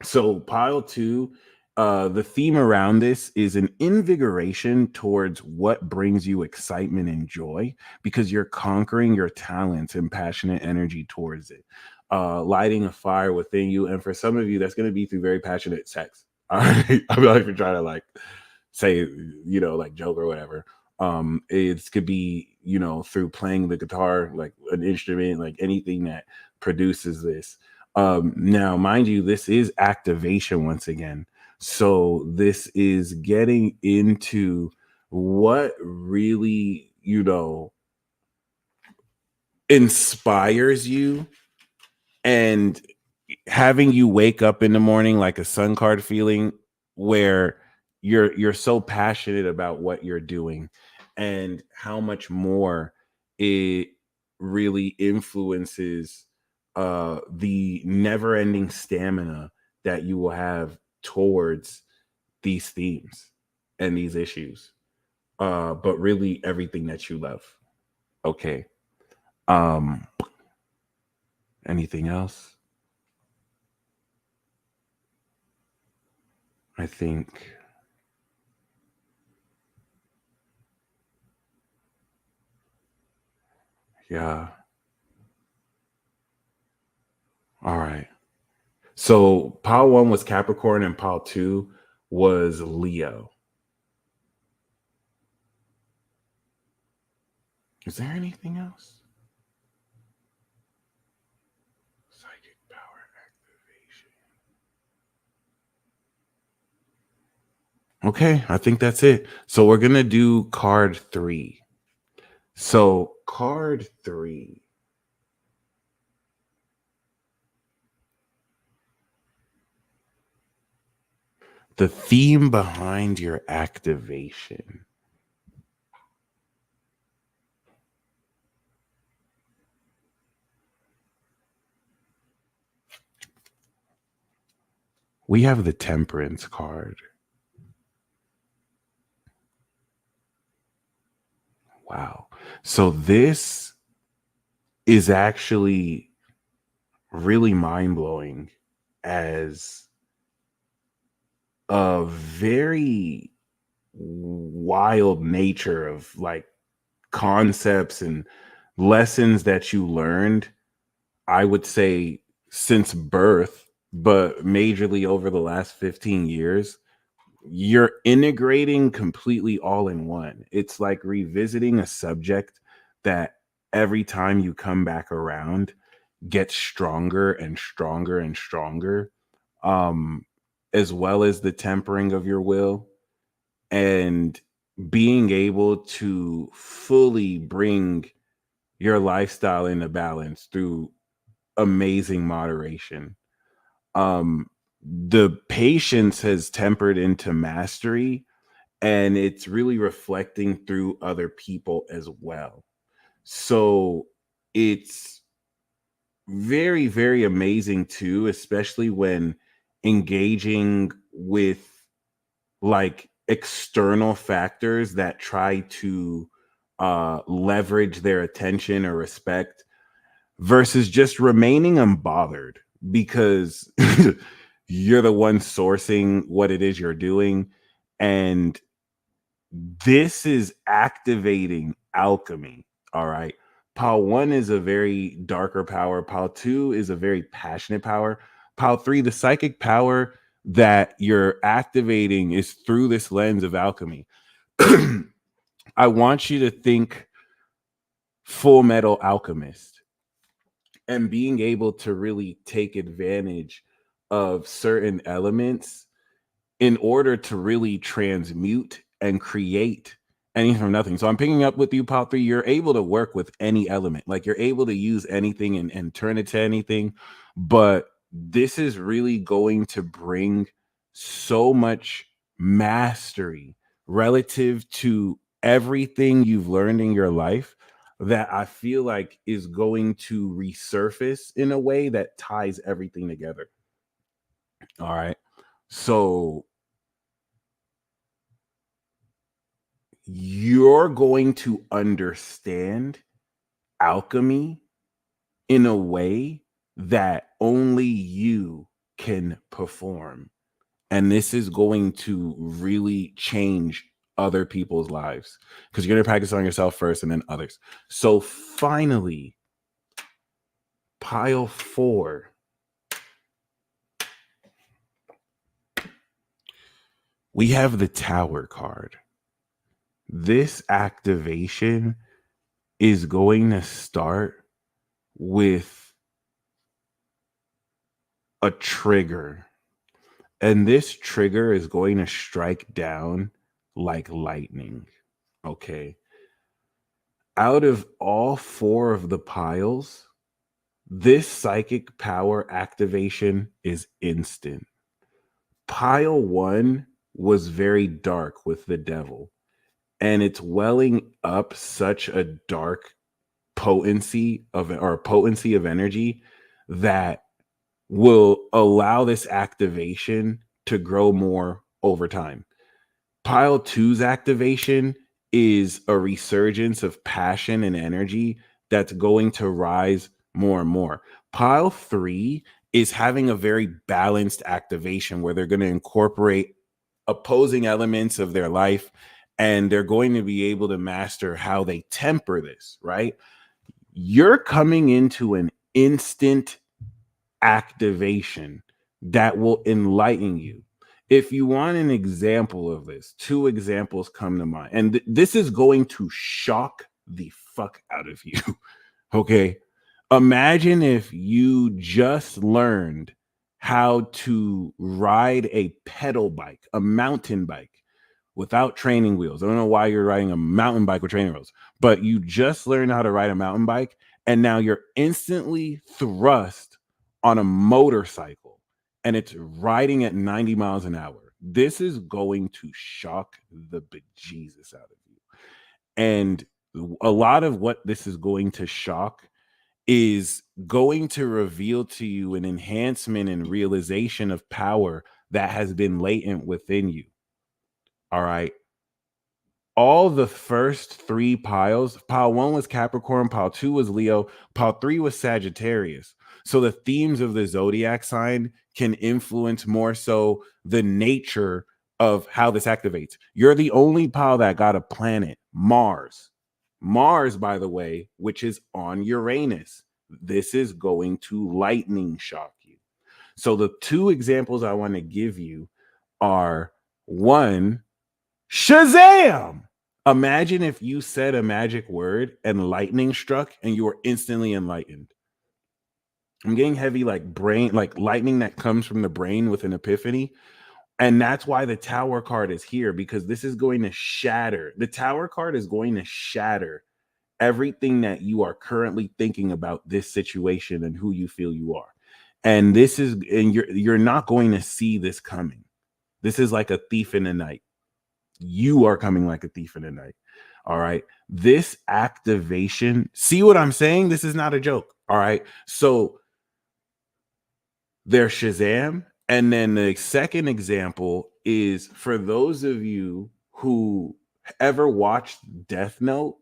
So pile 2, the theme around this is an invigoration towards what brings you excitement and joy, because you're conquering your talents and passionate energy towards it, lighting a fire within you. And for some of you, that's going to be through very passionate sex. All right, I'm not even trying to like say, you know, like joke or whatever. It could be, you know, through playing the guitar, like an instrument, like anything that produces this. Now, mind you, this is activation once again. So this is getting into what really, you know, inspires you and having you wake up in the morning like a sun card feeling, where you're so passionate about what you're doing and how much more it really influences the never-ending stamina that you will have towards these themes and these issues, but really everything that you love. Okay. um Anything else? I think, yeah. All right. So pile 1 was Capricorn and pile 2 was Leo. Is there anything else? Psychic power activation. Okay, I think that's it. So we're going to do card 3. So card 3. The theme behind your activation. We have the Temperance card. Wow. So this is actually really mind-blowing as a very wild nature of like concepts and lessons that you learned, I would say since birth, but majorly over the last 15 years, you're integrating completely all in one. It's like revisiting a subject that every time you come back around gets stronger and stronger and stronger, um, as well as the tempering of your will and being able to fully bring your lifestyle into balance through amazing moderation. The patience has tempered into mastery, and it's really reflecting through other people as well. So it's very, very amazing too, especially when engaging with like external factors that try to leverage their attention or respect versus just remaining unbothered, because you're the one sourcing what it is you're doing. And this is activating alchemy. All right. Pile 1 is a very darker power. Pile 2 is a very passionate power. Pile 3, the psychic power that you're activating is through this lens of alchemy. I want you to think Full Metal Alchemist and being able to really take advantage of certain elements in order to really transmute and create anything from nothing. So I'm picking up with you, Pop 3. You're able to work with any element, like you're able to use anything and turn it to anything. But this is really going to bring so much mastery relative to everything you've learned in your life that I feel like is going to resurface in a way that ties everything together. All right. So you're going to understand alchemy in a way that only you can perform. And this is going to really change other people's lives because you're going to practice on yourself first and then others. So finally, pile 4. We have the Tower card. This activation is going to start with a trigger. And this trigger is going to strike down like lightning. Okay. Out of all 4 of the piles, this psychic power activation is instant. Pile 1 was very dark with the devil, and it's welling up such a dark potency of energy that will allow this activation to grow more over time. Pile 2's activation is a resurgence of passion and energy that's going to rise more and more. Pile 3 is having a very balanced activation where they're going to incorporate opposing elements of their life, and they're going to be able to master how they temper this, right? You're coming into an instant activation that will enlighten you. If you want an example of this, 2 examples come to mind. And this is going to shock the fuck out of you. Okay. Imagine if you just learned how to ride a pedal bike, a mountain bike without training wheels. I don't know why you're riding a mountain bike with training wheels, but you just learned how to ride a mountain bike. And now you're instantly thrust on a motorcycle and it's riding at 90 miles an hour. This is going to shock the bejesus out of you. And a lot of what this is going to shock is going to reveal to you an enhancement and realization of power that has been latent within you. All right. All the first 3 piles, pile 1 was Capricorn, pile 2 was Leo, pile 3 was Sagittarius. So the themes of the zodiac sign can influence more so the nature of how this activates. You're the only pile that got a planet, Mars. Mars, by the way, which is on Uranus. This is going to lightning shock you. So the 2 examples I want to give you are 1, Shazam! Imagine if you said a magic word and lightning struck and you were instantly enlightened. I'm getting heavy like brain, like lightning that comes from the brain with an epiphany. And that's why the Tower card is here, because this is going to shatter. The Tower card is going to shatter everything that you are currently thinking about this situation and who you feel you are. And this is, and you're not going to see this coming. This is like a thief in the night. You are coming like a thief in the night. All right. This activation, see what I'm saying? This is not a joke. All right. So there's Shazam. And then the second example is for those of you who ever watched Death Note,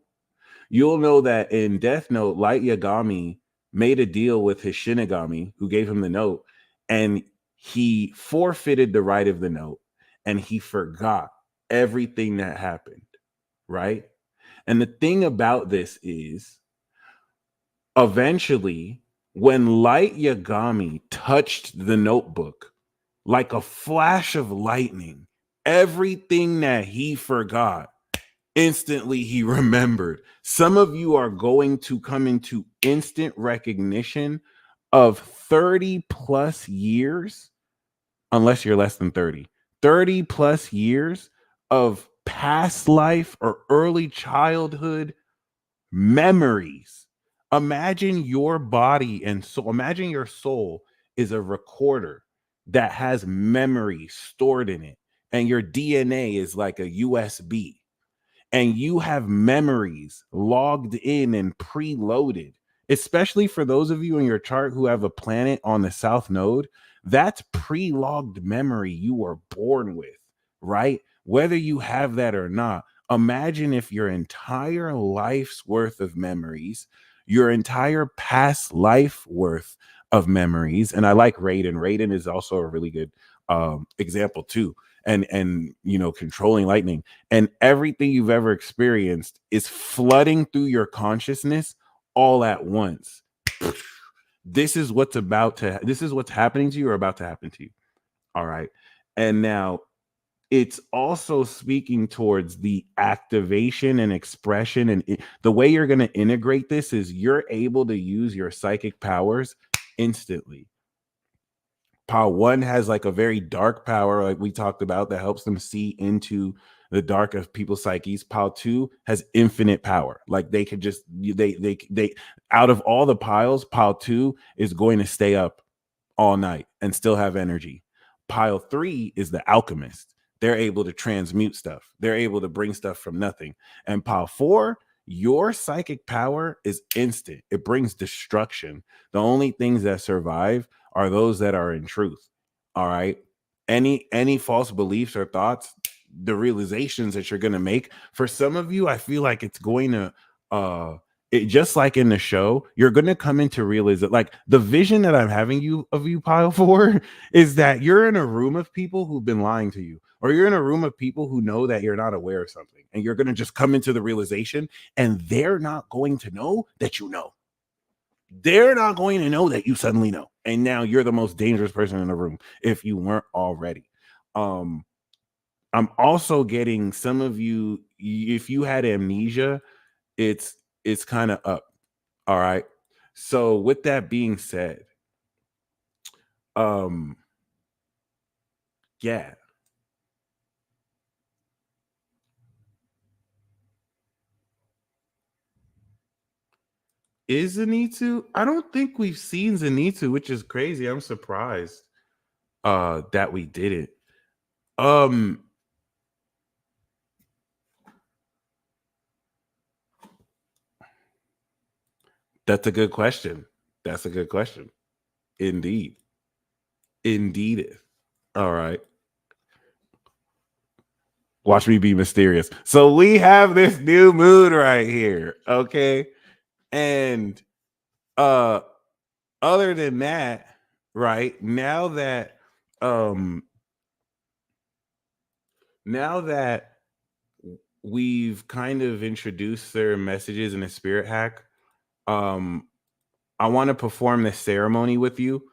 you'll know that in Death Note, Light Yagami made a deal with his Shinigami who gave him the note. And he forfeited the right of the note and he forgot everything that happened, right? And the thing about this is, eventually, when Light Yagami touched the notebook, like a flash of lightning, everything that he forgot, instantly he remembered. Some of you are going to come into instant recognition of 30 plus years, unless you're less than 30, 30 plus years of past life or early childhood memories. Imagine your body and soul, imagine your soul is a recorder that has memory stored in it, and your DNA is like a USB, and you have memories logged in and preloaded, especially for those of you in your chart who have a planet on the south node. That's pre-logged memory you were born with, right? Whether you have that or not, imagine if your entire life's worth of memories, your entire past life worth of memories. And I like Raiden is also a really good example too. And you know, controlling lightning, and everything you've ever experienced is flooding through your consciousness all at once. This is what's happening to you or about to happen to you. All right. And now it's also speaking towards the activation and expression. And the way you're going to integrate this is you're able to use your psychic powers instantly. Power 1 has like a very dark power, like we talked about, that helps them see into the dark of people's psyches. Pile 2 has infinite power. Like they could just they out of all the piles, Pile 2 is going to stay up all night and still have energy. Pile 3 is the alchemist. They're able to transmute stuff. They're able to bring stuff from nothing. And Pile 4, your psychic power is instant. It brings destruction. The only things that survive are those that are in truth. All right. Any false beliefs or thoughts, the realizations that you're going to make, for some of you, I feel like it's going to just like in the show, you're going to come into realize that, like, the vision that I'm having of you, Pile 4, is that you're in a room of people who've been lying to you, or you're in a room of people who know that you're not aware of something, and you're going to just come into the realization, and they're not going to know that you know. They're not going to know that you suddenly know. And now you're the most dangerous person in the room if you weren't already. I'm also getting some of you, if you had amnesia, it's kind of up. All right. So with that being said, yeah. Is Zenitsu? I don't think we've seen Zenitsu, which is crazy. I'm surprised that we did it. That's a good question. That's a good question. Indeed. Indeed. All right. Watch me be mysterious. So we have this new moon right here. Okay. And other than that, right, now that we've kind of introduced their messages in a spirit hack, I want to perform this ceremony with you.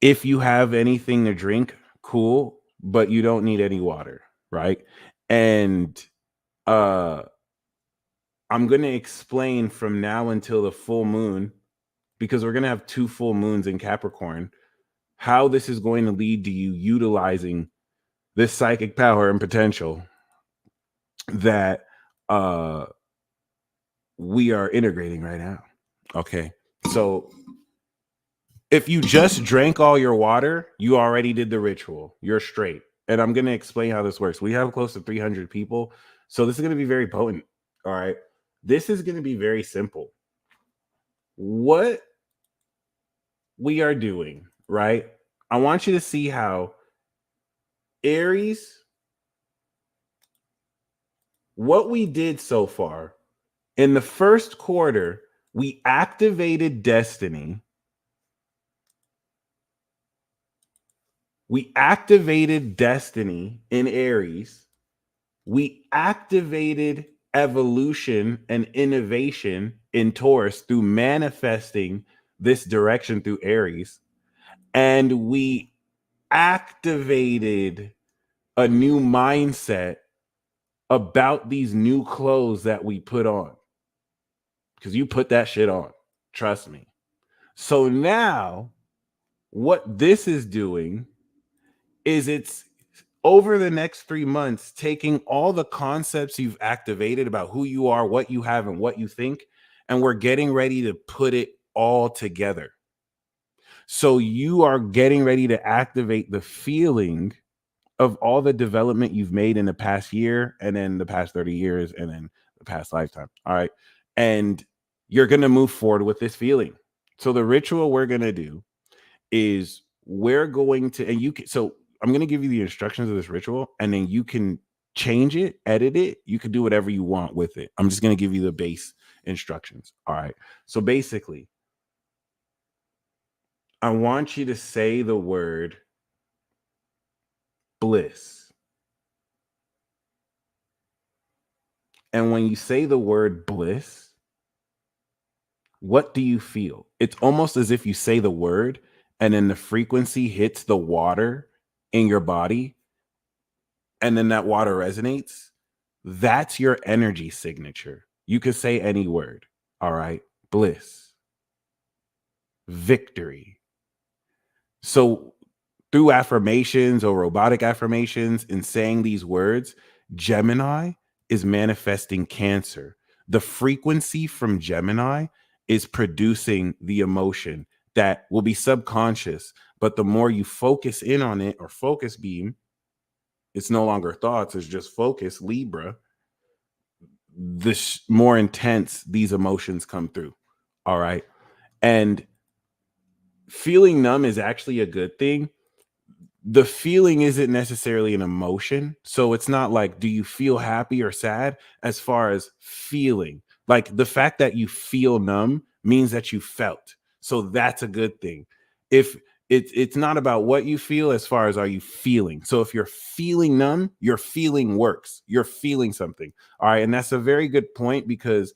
If you have anything to drink, cool, but you don't need any water, right? And I'm going to explain from now until the full moon, because we're going to have 2 full moons in Capricorn, how this is going to lead to you utilizing this psychic power and potential that we are integrating right now. Okay. So if you just drank all your water, you already did the ritual. You're straight. And I'm going to explain how this works. We have close to 300 people. So this is going to be very potent. All right. This is going to be very simple. What we are doing, right? I want you to see how Aries, what we did so far in the first quarter, we activated destiny. We activated destiny in Aries. We activated evolution and innovation in Taurus through manifesting this direction through Aries. And we activated a new mindset about these new clothes that we put on. Because you put that shit on. Trust me. So now, what this is doing is it's over the next 3 months taking all the concepts you've activated about who you are, what you have, and what you think, and we're getting ready to put it all together. So you are getting ready to activate the feeling of all the development you've made in the past year, and then the past 30 years, and then the past lifetime. All right. And you're going to move forward with this feeling. So the ritual we're going to do is we're going to, and you can, so I'm going to give you the instructions of this ritual, and then you can change it, edit it. You can do whatever you want with it. I'm just going to give you the base instructions. All right. So basically, I want you to say the word bliss. And when you say the word bliss, what do you feel? It's almost as if you say the word and then the frequency hits the water in your body, and then that water resonates. That's your energy signature. You could say any word. All right. Bliss, victory. So through affirmations or robotic affirmations and saying these words, Gemini is manifesting Cancer. The frequency from Gemini is producing the emotion that will be subconscious, but the more you focus in on it, or focus beam, it's no longer thoughts, it's just focus, Libra, the more intense these emotions come through. All right. And feeling numb is actually a good thing. The feeling isn't necessarily an emotion. So it's not like, do you feel happy or sad? As far as feeling, like the fact that you feel numb means that you felt. So that's a good thing. If it's not about what you feel, as far as are you feeling. So if you're feeling numb, your feeling works. You're feeling something. All right. And that's a very good point, because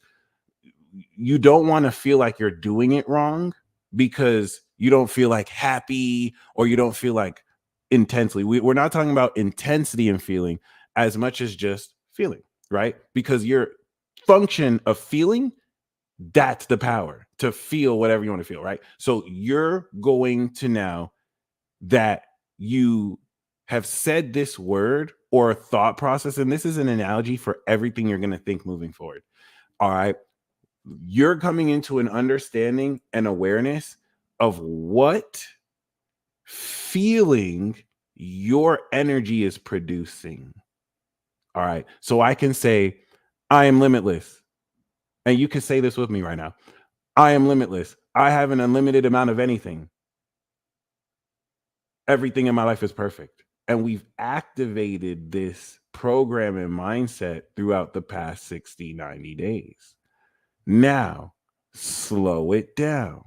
you don't want to feel like you're doing it wrong because you don't feel like happy, or you don't feel like intensely. We're not talking about intensity in feeling as much as just feeling, right? Because your function of feeling, that's the power to feel whatever you want to feel, right? So you're going to, now that you have said this word or thought process, and this is an analogy for everything you're going to think moving forward. All right. You're coming into an understanding and awareness of what feeling your energy is producing. All right. So I can say, I am limitless. And you can say this with me right now. I am limitless. I have an unlimited amount of anything. Everything in my life is perfect. And we've activated this program and mindset throughout the past 60, 90 days. Now, slow it down.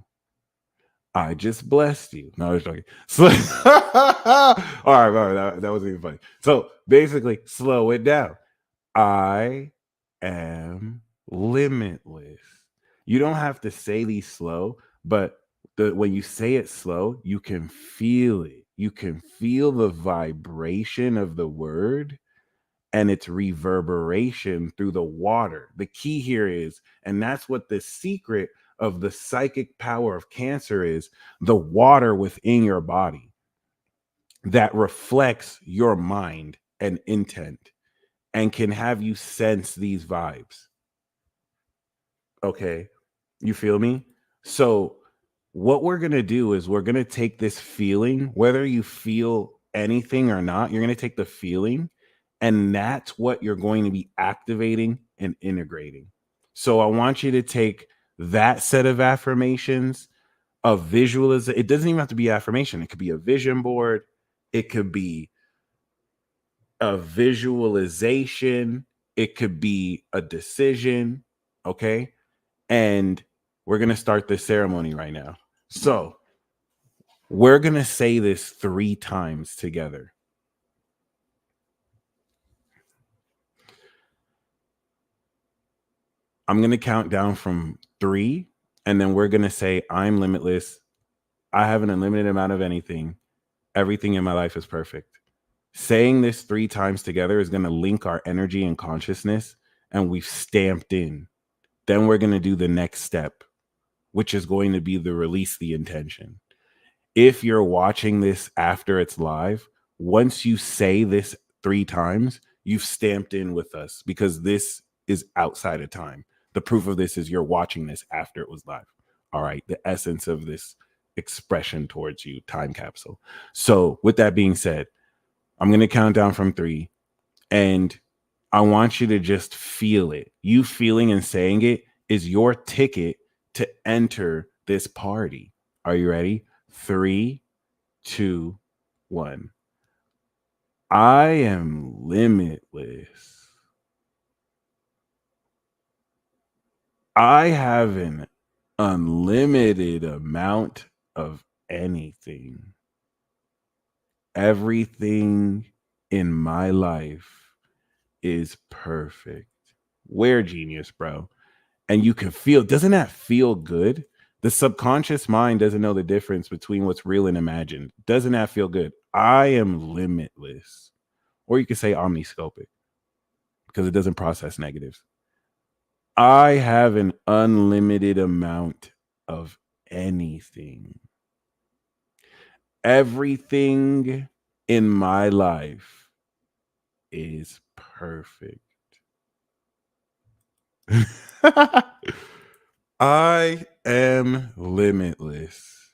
I just blessed you. No, I was joking. All right, that wasn't even funny. So basically, slow it down. I am limitless. You don't have to say these slow, but when you say it slow, you can feel it. You can feel the vibration of the word and its reverberation through the water. The key here is, and that's what the secret of the psychic power of Cancer is, the water within your body that reflects your mind and intent and can have you sense these vibes. Okay. You feel me? So what we're going to do is we're going to take this feeling, whether you feel anything or not, you're going to take the feeling, and that's what you're going to be activating and integrating. So I want you to take that set of affirmations, of visualization. It doesn't even have to be affirmation. It could be a vision board. It could be a visualization. It could be a decision. Okay. And we're going to start this ceremony right now. So We're going to say this 3 times together. I'm going to count down from 3, and then we're going to say, I'm limitless. I have an unlimited amount of anything. Everything in my life is perfect. Saying this 3 times together is going to link our energy and consciousness, and we've stamped in. Then we're going to do the next step, which is going to be the release the intention. If you're watching this after it's live, once you say this 3 times, you've stamped in with us, because this is outside of time. The proof of this is you're watching this after it was live. All right. The essence of this expression towards you, time capsule. So with that being said, I'm going to count down from 3, and I want you to just feel it. You feeling and saying it is your ticket to enter this party. Are you ready? 3, 2, 1. I am limitless. I have an unlimited amount of anything. Everything in my life is perfect. We're genius, bro. And you can feel, doesn't that feel good? The subconscious mind doesn't know the difference between what's real and imagined. Doesn't that feel good? I am limitless. Or you could say omniscopic, because it doesn't process negatives. I have an unlimited amount of anything. Everything in my life is perfect. I am limitless.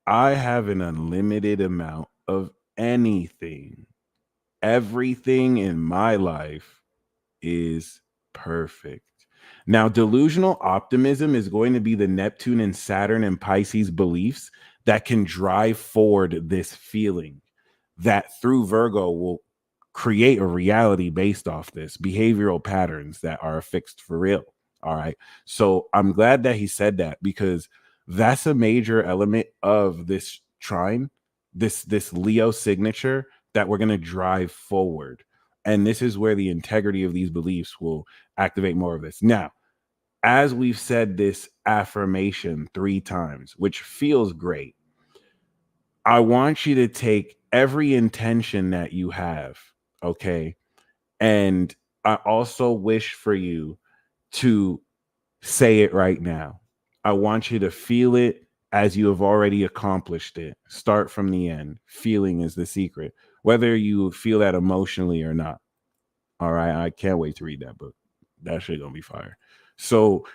I have an unlimited amount of anything. Everything in my life is perfect. Now, delusional optimism is going to be the Neptune and Saturn and Pisces beliefs that can drive forward this feeling that through Virgo will create a reality based off this behavioral patterns that are fixed for real. All right. So I'm glad that he said that, because that's a major element of this trine, this Leo signature that we're going to drive forward. And this is where the integrity of these beliefs will activate more of this. Now, as we've said this affirmation 3 times, which feels great, I want you to take every intention that you have, okay? And I also wish for you to say it right now. I want you to feel it as you have already accomplished it. Start from the end. Feeling is the secret, whether you feel that emotionally or not. All right. I can't wait to read that book. That shit gonna be fire. So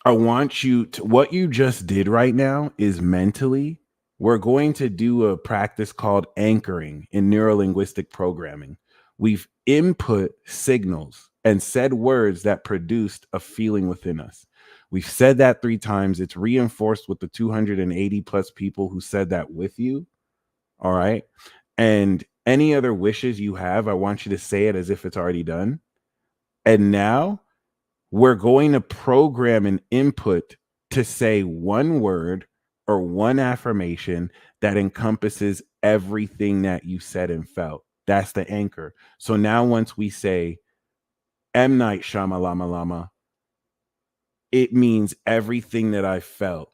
I want you to, what you just did right now is mentally, we're going to do a practice called anchoring in neurolinguistic programming. We've input signals and said words that produced a feeling within us. We've said that 3 times. It's reinforced with the 280 plus people who said that with you. All right. And any other wishes you have, I want you to say it as if it's already done. And now we're going to program an input to say one word or one affirmation that encompasses everything that you said and felt. That's the anchor. So now once we say M. Night Shyamalan, it means everything that I felt.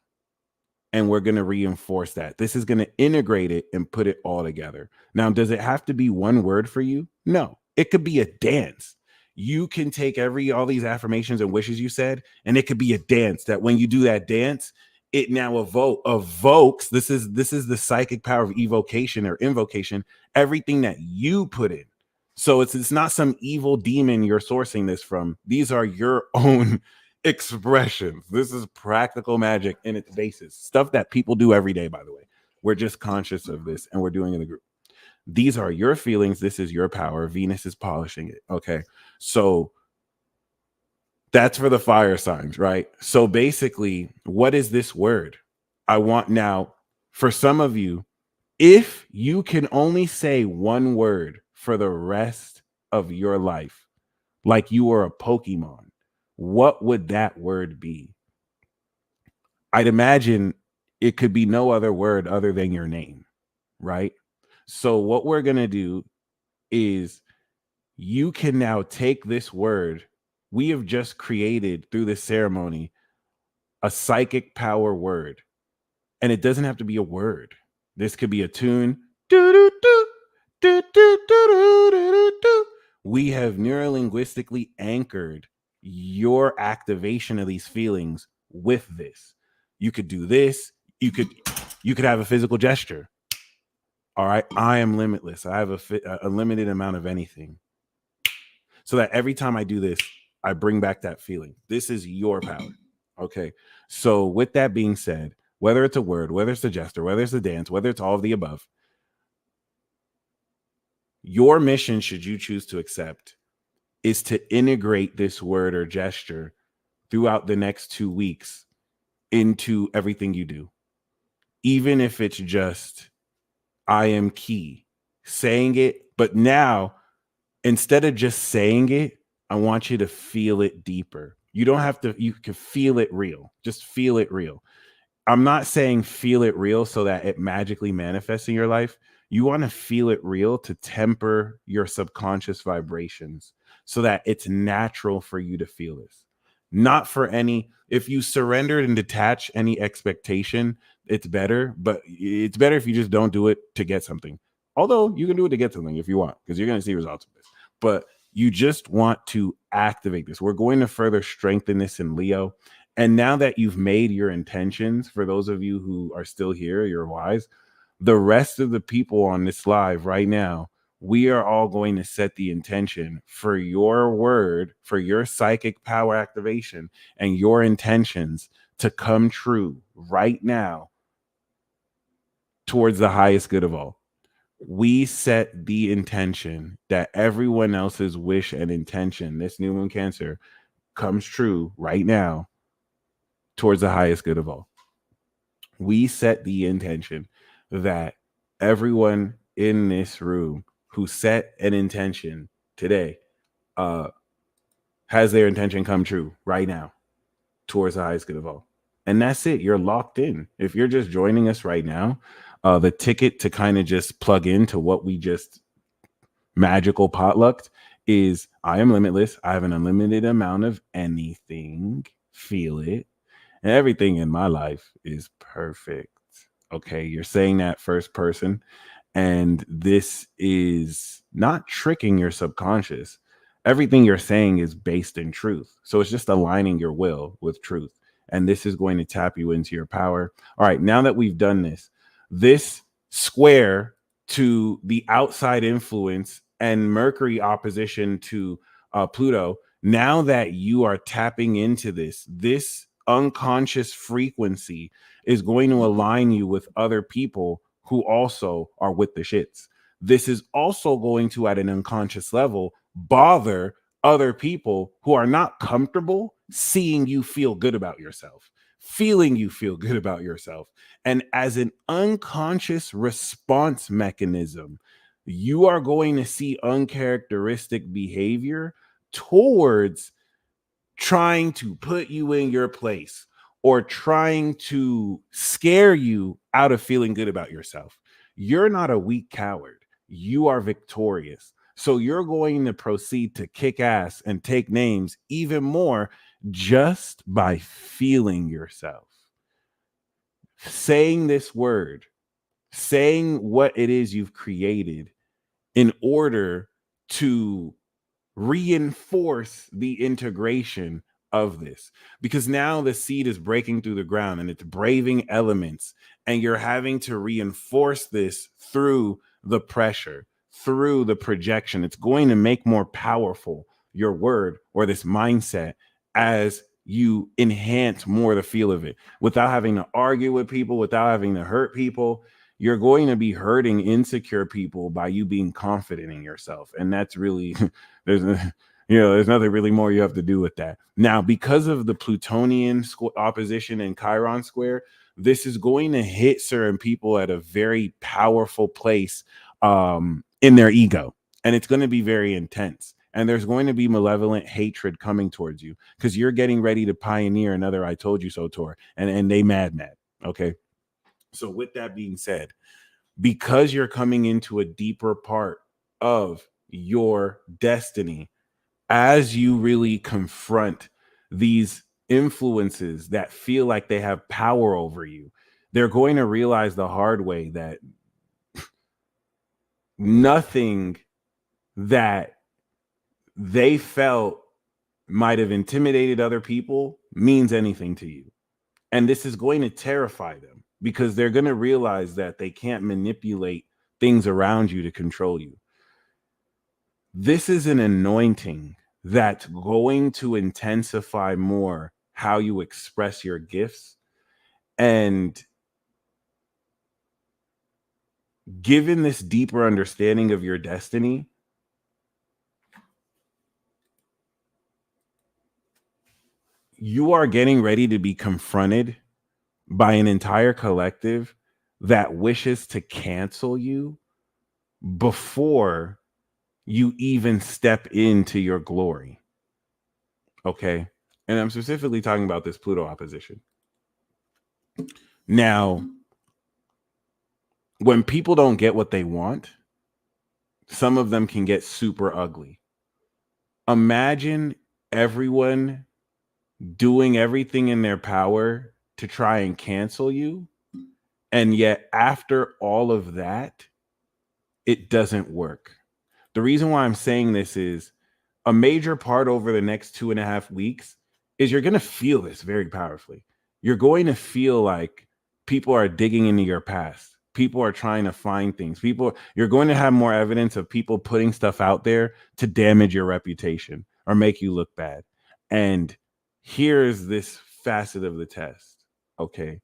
And we're going to reinforce that. This is going to integrate it and put it all together. Now, does it have to be one word for you? No, it could be a dance. You can take all these affirmations and wishes you said, and it could be a dance that when you do that dance, it now evokes. This is the psychic power of evocation or invocation, everything that you put in. So it's not some evil demon you're sourcing this from. These are your own expressions. This is practical magic in its basis. Stuff that people do every day, by the way. We're just conscious of this and we're doing it in the group. These are your feelings. This is your power. Venus is polishing it. Okay. So that's for the fire signs, right? So basically, what is this word? I want now, for some of you, if you can only say one word for the rest of your life, like you were a Pokemon, what would that word be? I'd imagine it could be no other word other than your name, right? So what we're going to do is you can now take this word we have just created through this ceremony, a psychic power word. And it doesn't have to be a word. This could be a tune. We have neurolinguistically anchored your activation of these feelings with this. You could do this. You could have a physical gesture. All right, I am limitless. I have a limited amount of anything. So that every time I do this, I bring back that feeling. This is your power. Okay. So with that being said, whether it's a word, whether it's a gesture, whether it's a dance, whether it's all of the above, your mission, should you choose to accept, is to integrate this word or gesture throughout the next 2 weeks into everything you do. Even if it's just, I am key, saying it, but now instead of just saying it, I want you to feel it deeper. You don't have to, you can feel it real. Just feel it real. I'm not saying feel it real so that it magically manifests in your life. You want to feel it real to temper your subconscious vibrations so that it's natural for you to feel this. Not for any, if you surrendered and detach any expectation, it's better, but it's better if you just don't do it to get something. Although you can do it to get something if you want, because you're going to see results of this. But you just want to activate this. We're going to further strengthen this in Leo. And now that you've made your intentions, for those of you who are still here, you're wise. The rest of the people on this live right now, we are all going to set the intention for your word, for your psychic power activation and your intentions to come true right now towards the highest good of all. We set the intention that everyone else's wish and intention, this new moon Cancer, comes true right now towards the highest good of all. We set the intention that everyone in this room who set an intention today has their intention come true right now towards the highest good of all. And that's it. You're locked in. If you're just joining us right now, the ticket to kind of just plug into what we just magical potlucked is I am limitless. I have an unlimited amount of anything. Feel it. And everything in my life is perfect. Okay, you're saying that first person, and this is not tricking your subconscious. Everything you're saying is based in truth. So it's just aligning your will with truth. And this is going to tap you into your power. All right, now that we've done this square to the outside influence and Mercury opposition to Pluto, now that you are tapping into this unconscious frequency is going to align you with other people who also are with the shits. This is also going to, at an unconscious level, bother other people who are not comfortable seeing you feel good about yourself, feeling you feel good about yourself. And as an unconscious response mechanism, you are going to see uncharacteristic behavior towards trying to put you in your place or trying to scare you out of feeling good about yourself. You're not a weak coward. You are victorious. So you're going to proceed to kick ass and take names even more just by feeling yourself. Saying this word, saying what it is you've created in order to reinforce the integration of this, because now the seed is breaking through the ground and it's braving elements, and you're having to reinforce this through the pressure, through the projection. It's going to make more powerful your word or this mindset as you enhance more the feel of it without having to argue with people, without having to hurt people. You're going to be hurting insecure people by you being confident in yourself. And that's really, there's nothing really more you have to do with that. Now, because of the Plutonian opposition and Chiron square, this is going to hit certain people at a very powerful place in their ego. And it's going to be very intense. And there's going to be malevolent hatred coming towards you because you're getting ready to pioneer another I told you so tour. And they mad. Okay. So with that being said, because you're coming into a deeper part of your destiny, as you really confront these influences that feel like they have power over you, they're going to realize the hard way that nothing that they felt might have intimidated other people means anything to you. And this is going to terrify them because they're going to realize that they can't manipulate things around you to control you. This is an anointing that's going to intensify more how you express your gifts. And given this deeper understanding of your destiny, you are getting ready to be confronted by an entire collective that wishes to cancel you before you even step into your glory. Okay. And I'm specifically talking about this Pluto opposition. Now, when people don't get what they want, some of them can get super ugly. Imagine everyone doing everything in their power to try and cancel you. And yet, after all of that, it doesn't work. The reason why I'm saying this is a major part over the next 2.5 weeks is you're going to feel this very powerfully. You're going to feel like people are digging into your past. People are trying to find things. You're going to have more evidence of people putting stuff out there to damage your reputation or make you look bad. And here's this facet of the test. Okay.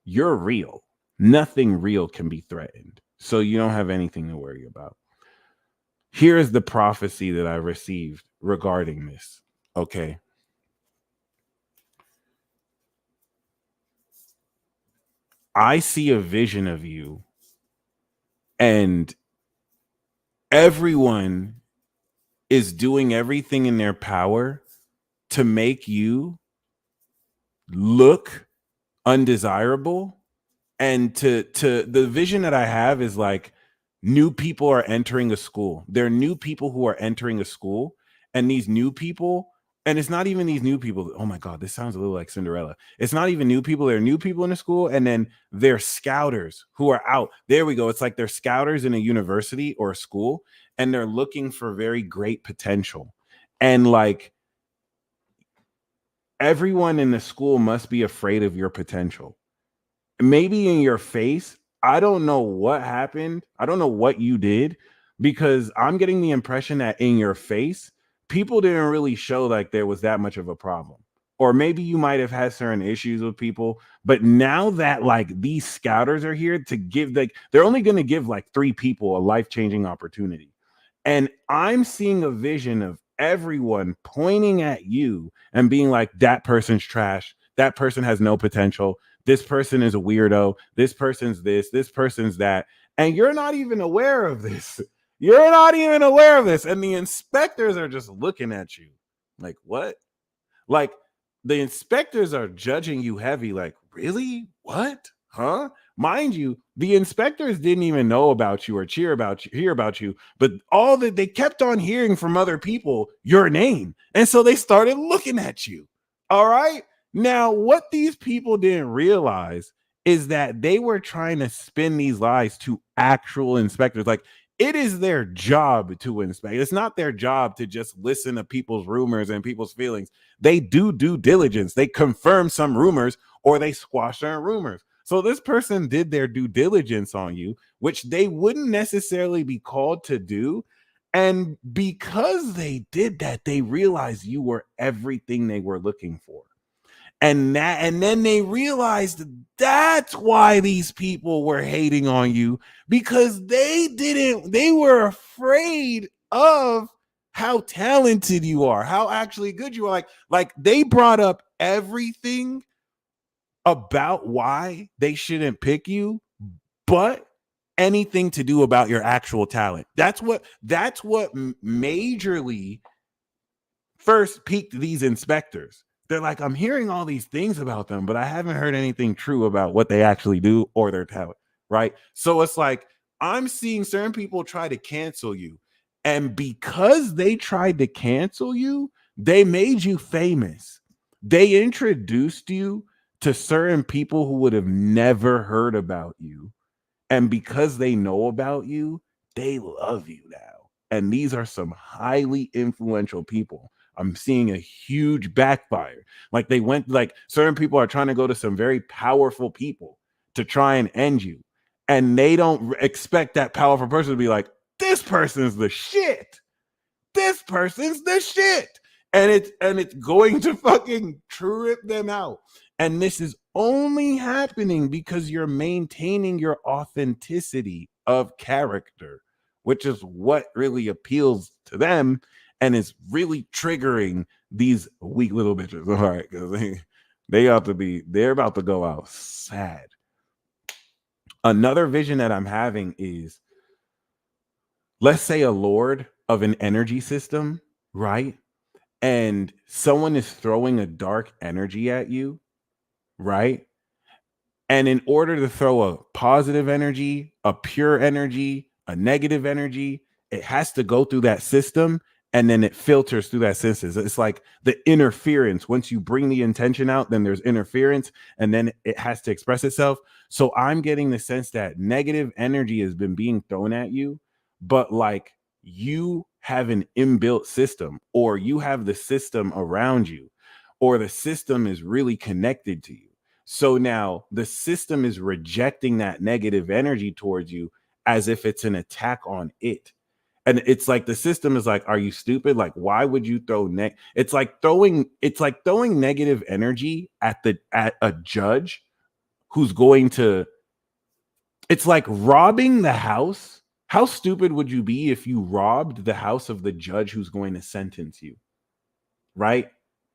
You're real. Nothing real can be threatened. So you don't have anything to worry about. Here is the prophecy that I received regarding this. Okay. I see a vision of you, and everyone is doing everything in their power to make you look undesirable. And to the vision that I have is like new people are entering a school. There are new people who are entering a school, and these new people, and it's not even these new people. Oh my God, this sounds a little like Cinderella. It's not even new people. There are new people in the school, and then they're scouters who are out. There we go. It's like they're scouters in a university or a school, and they're looking for very great potential. And like everyone in the school must be afraid of your potential. Maybe in your face. I don't know what happened. I don't know what you did, because I'm getting the impression that in your face, people didn't really show like there was that much of a problem. Or maybe you might have had certain issues with people, but now that like these scouters are here to give, like they're only going to give like 3 people a life-changing opportunity. And I'm seeing a vision of everyone pointing at you and being like, that person's trash. That person has no potential. This person is a weirdo. This person's this person's that. And you're not even aware of this. You're not even aware of this. And the inspectors are just looking at you like, what? Like the inspectors are judging you heavy. Like, really? What? Huh? Mind you, the inspectors didn't even know about you or hear about you, but all that they kept on hearing from other people, your name. And so they started looking at you. All right. Now, what these people didn't realize is that they were trying to spin these lies to actual inspectors. Like, it is their job to inspect. It's not their job to just listen to people's rumors and people's feelings. They do due diligence. They confirm some rumors or they squash certain rumors. So this person did their due diligence on you, which they wouldn't necessarily be called to do. And because they did that, they realized you were everything they were looking for. And then they realized that's why these people were hating on you, because they were afraid of how talented you are, how actually good you are. Like they brought up everything about why they shouldn't pick you, but anything to do about your actual talent. That's what majorly first piqued these inspectors. They're like, I'm hearing all these things about them, but I haven't heard anything true about what they actually do or their talent, right? So it's like, I'm seeing certain people try to cancel you. And because they tried to cancel you, they made you famous. They introduced you to certain people who would have never heard about you. And because they know about you, they love you now. And these are some highly influential people. I'm seeing a huge backfire. Like they went, like certain people are trying to go to some very powerful people to try and end you. And they don't expect that powerful person to be like, this person's the shit. This person's the shit. And it's going to fucking trip them out. And this is only happening because you're maintaining your authenticity of character, which is what really appeals to them and is really triggering these weak little bitches. All right, because they're about to go out sad. Another vision that I'm having is, let's say a lord of an energy system, right? And someone is throwing a dark energy at you, right? And in order to throw a positive energy, a pure energy, a negative energy, it has to go through that system and then it filters through that system. It's like the interference. Once you bring the intention out, then there's interference and then it has to express itself. So I'm getting the sense that negative energy has been being thrown at you, but like you have an inbuilt system, or you have the system around you, or the system is really connected to you. So now the system is rejecting that negative energy towards you as if it's an attack on it. And it's like the system is like, are you stupid? Like, why would you throw it's like throwing negative energy at a judge who's going to, it's like robbing the house. How stupid would you be if you robbed the house of the judge who's going to sentence you? Right?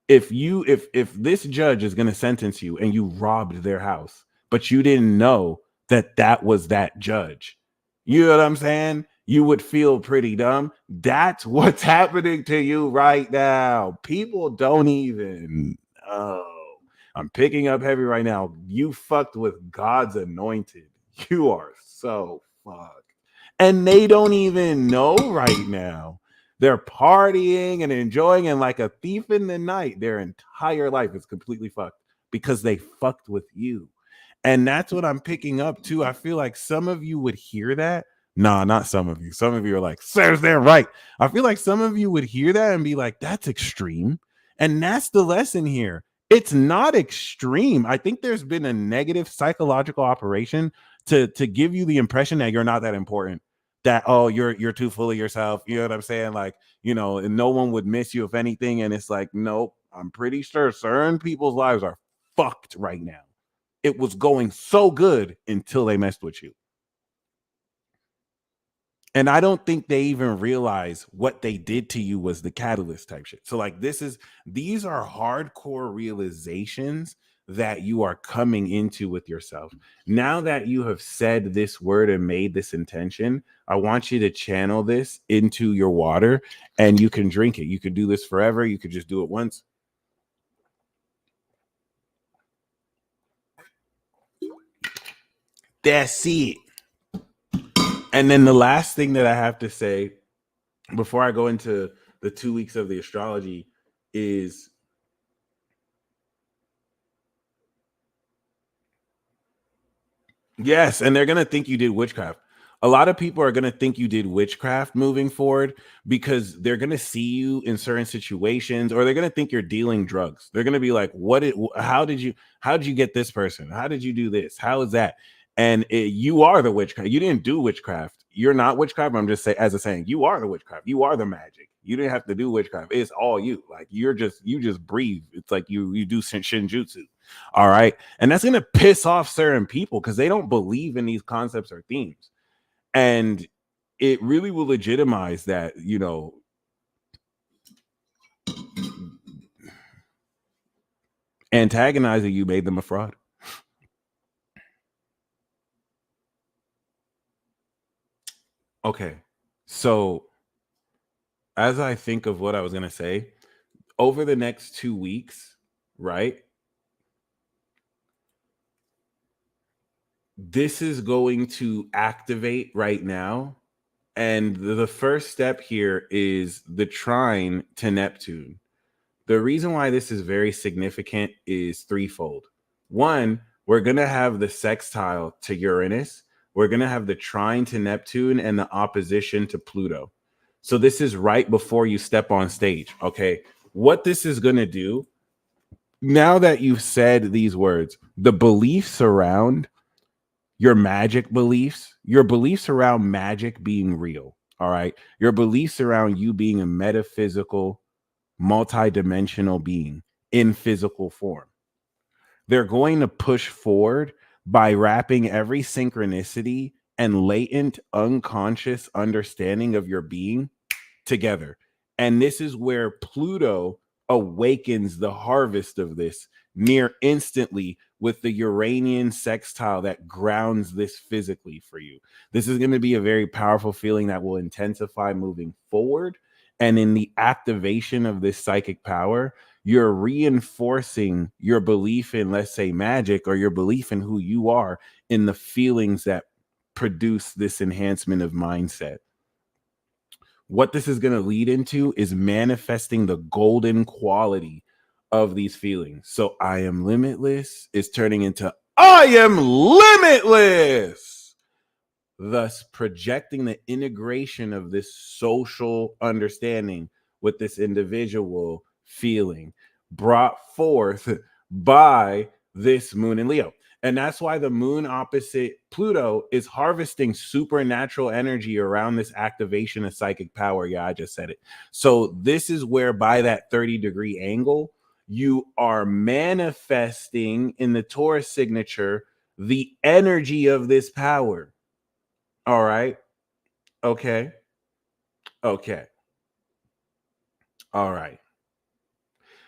If this judge is going to sentence you and you robbed their house, but you didn't know that was that judge, you know what I'm saying? You would feel pretty dumb. That's what's happening to you right now. People don't even I'm picking up heavy right now. You fucked with God's anointed. You are so fucked. And they don't even know right now. They're partying and enjoying, and like a thief in the night, their entire life is completely fucked because they fucked with you. And that's what I'm picking up too. I feel like some of you would hear that. Nah, not some of you. Some of you are like, "Sirs, they're right." I feel like some of you would hear that and be like, that's extreme. And that's the lesson here. It's not extreme. I think there's been a negative psychological operation to give you the impression that you're not that important, that you're too full of yourself, you know what I'm saying, like, and no one would miss you if anything. And it's like, nope, I'm pretty sure certain people's lives are fucked right now. It was going so good until they messed with you. And I don't think they even realize what they did to you was the catalyst type shit. So like these are hardcore realizations that you are coming into with yourself. Now that you have said this word and made this intention, I want you to channel this into your water and you can drink it. You can do this forever. You could just do it once. That's it. And then the last thing that I have to say before I go into the 2 weeks of the astrology is, yes, and they're going to think you did witchcraft. A lot of people are going to think you did witchcraft moving forward because they're going to see you in certain situations, or they're going to think you're dealing drugs. They're going to be like, how did you get this person? How did you do this? How is that? And you are the witchcraft. You didn't do witchcraft. You're not witchcraft. I'm just saying, as a saying, you are the witchcraft. You are the magic. You didn't have to do witchcraft. It's all you. Like you just breathe. It's like you do shinjutsu. All right. And that's going to piss off certain people because they don't believe in these concepts or themes. And it really will legitimize that, antagonizing you made them a fraud. Okay. So as I think of what I was going to say, over the next 2 weeks, right? This is going to activate right now. And the first step here is the trine to Neptune. The reason why this is very significant is threefold. One, we're going to have the sextile to Uranus. We're going to have the trine to Neptune and the opposition to Pluto. So this is right before you step on stage. Okay. What this is going to do, now that you've said these words, the beliefs around your magic beliefs, your beliefs around magic being real. All right. Your beliefs around you being a metaphysical, multidimensional being in physical form. They're going to push forward by wrapping every synchronicity and latent unconscious understanding of your being together. And this is where Pluto awakens the harvest of this near instantly with the Uranian sextile that grounds this physically for you. This is going to be a very powerful feeling that will intensify moving forward. And in the activation of this psychic power, you're reinforcing your belief in, let's say, magic, or your belief in who you are in the feelings that produce this enhancement of mindset. What this is going to lead into is manifesting the golden quality of these feelings. So I am limitless is turning into I am limitless, thus projecting the integration of this social understanding with this individual feeling brought forth by this moon in Leo. And that's why the moon opposite Pluto is harvesting supernatural energy around this activation of psychic power. Yeah, I just said it. So this is where by that 30-degree angle, you are manifesting in the Taurus signature the energy of this power. All right. Okay. Okay. All right.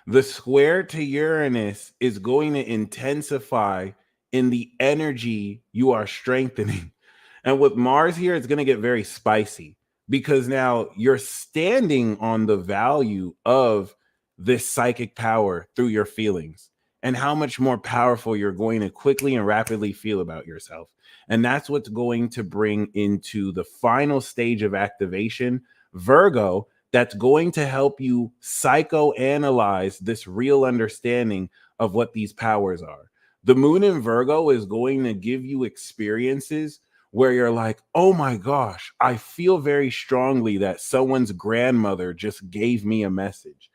The square to Uranus is going to intensify in the energy you are strengthening. And with Mars here, it's going to get very spicy because now you're standing on the value of this psychic power through your feelings and how much more powerful you're going to quickly and rapidly feel about yourself. And that's what's going to bring into the final stage of activation, Virgo, that's going to help you psychoanalyze this real understanding of what these powers are. The moon in Virgo is going to give you experiences where you're like, oh my gosh, I feel very strongly that someone's grandmother just gave me a message.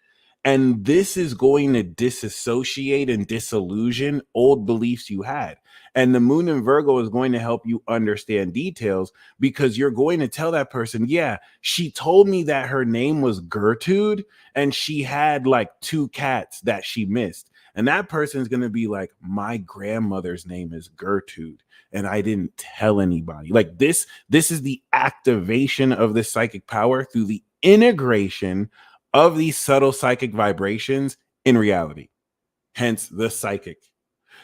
And this is going to disassociate and disillusion old beliefs you had. And the moon in Virgo is going to help you understand details because you're going to tell that person, yeah, she told me that her name was Gertrude and she had like 2 cats that she missed. And that person's going to be like, my grandmother's name is Gertrude and I didn't tell anybody. Like this is the activation of this psychic power through the integration of these subtle psychic vibrations in reality, hence the psychic.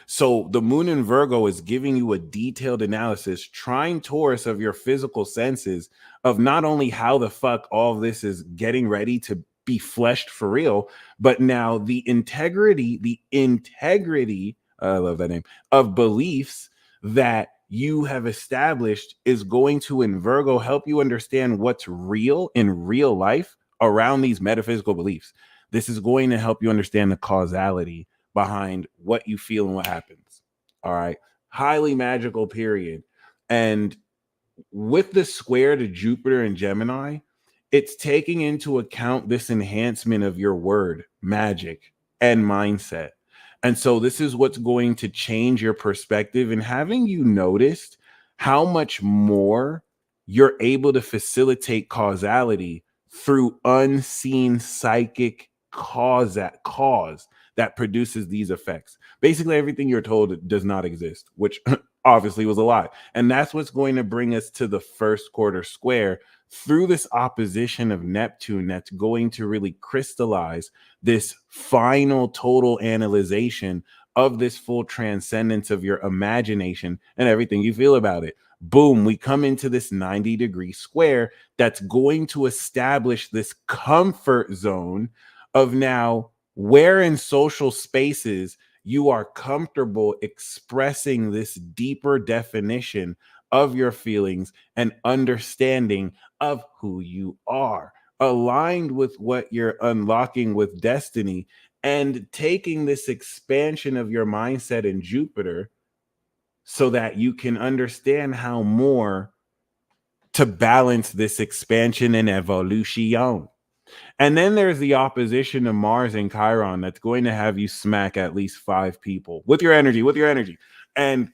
So the moon in Virgo is giving you a detailed analysis, trine Taurus of your physical senses of not only how the fuck all of this is getting ready to be fleshed for real, but now the integrity, I love that name, of beliefs that you have established is going to, in Virgo, help you understand what's real in real life around these metaphysical beliefs. This is going to help you understand the causality behind what you feel and what happens. All right. Highly magical period. And with the square to Jupiter and Gemini, it's taking into account this enhancement of your word, magic, and mindset. And so this is what's going to change your perspective. And having you noticed how much more you're able to facilitate causality through unseen psychic cause that produces these effects. Basically, everything you're told does not exist, which obviously was a lie. And that's what's going to bring us to the first quarter square through this opposition of Neptune that's going to really crystallize this final total analyzation of this full transcendence of your imagination and everything you feel about it. boom, we come into this 90-degree square that's going to establish this comfort zone of now where in social spaces you are comfortable expressing this deeper definition of your feelings and understanding of who you are, aligned with what you're unlocking with destiny, and taking this expansion of your mindset in Jupiter so that you can understand how more to balance this expansion and evolution. And then there's the opposition of Mars and Chiron that's going to have you smack at least 5 people with your energy. And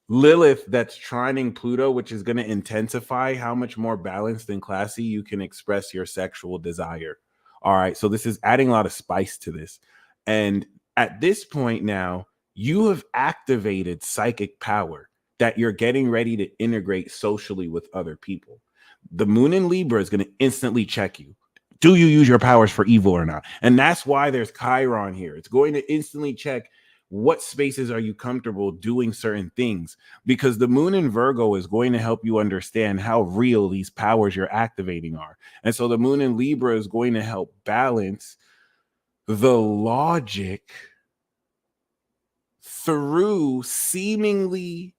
Lilith that's trining Pluto, which is going to intensify how much more balanced and classy you can express your sexual desire. All right. So this is adding a lot of spice to this. And at this point now, you have activated psychic power that you're getting ready to integrate socially with other people. The moon in Libra is going to instantly check you. Do you use your powers for evil or not? And that's why there's Chiron here. It's going to instantly check what spaces are you comfortable doing certain things, because the moon in Virgo is going to help you understand how real these powers you're activating are. And so the moon in Libra is going to help balance the logic through seemingly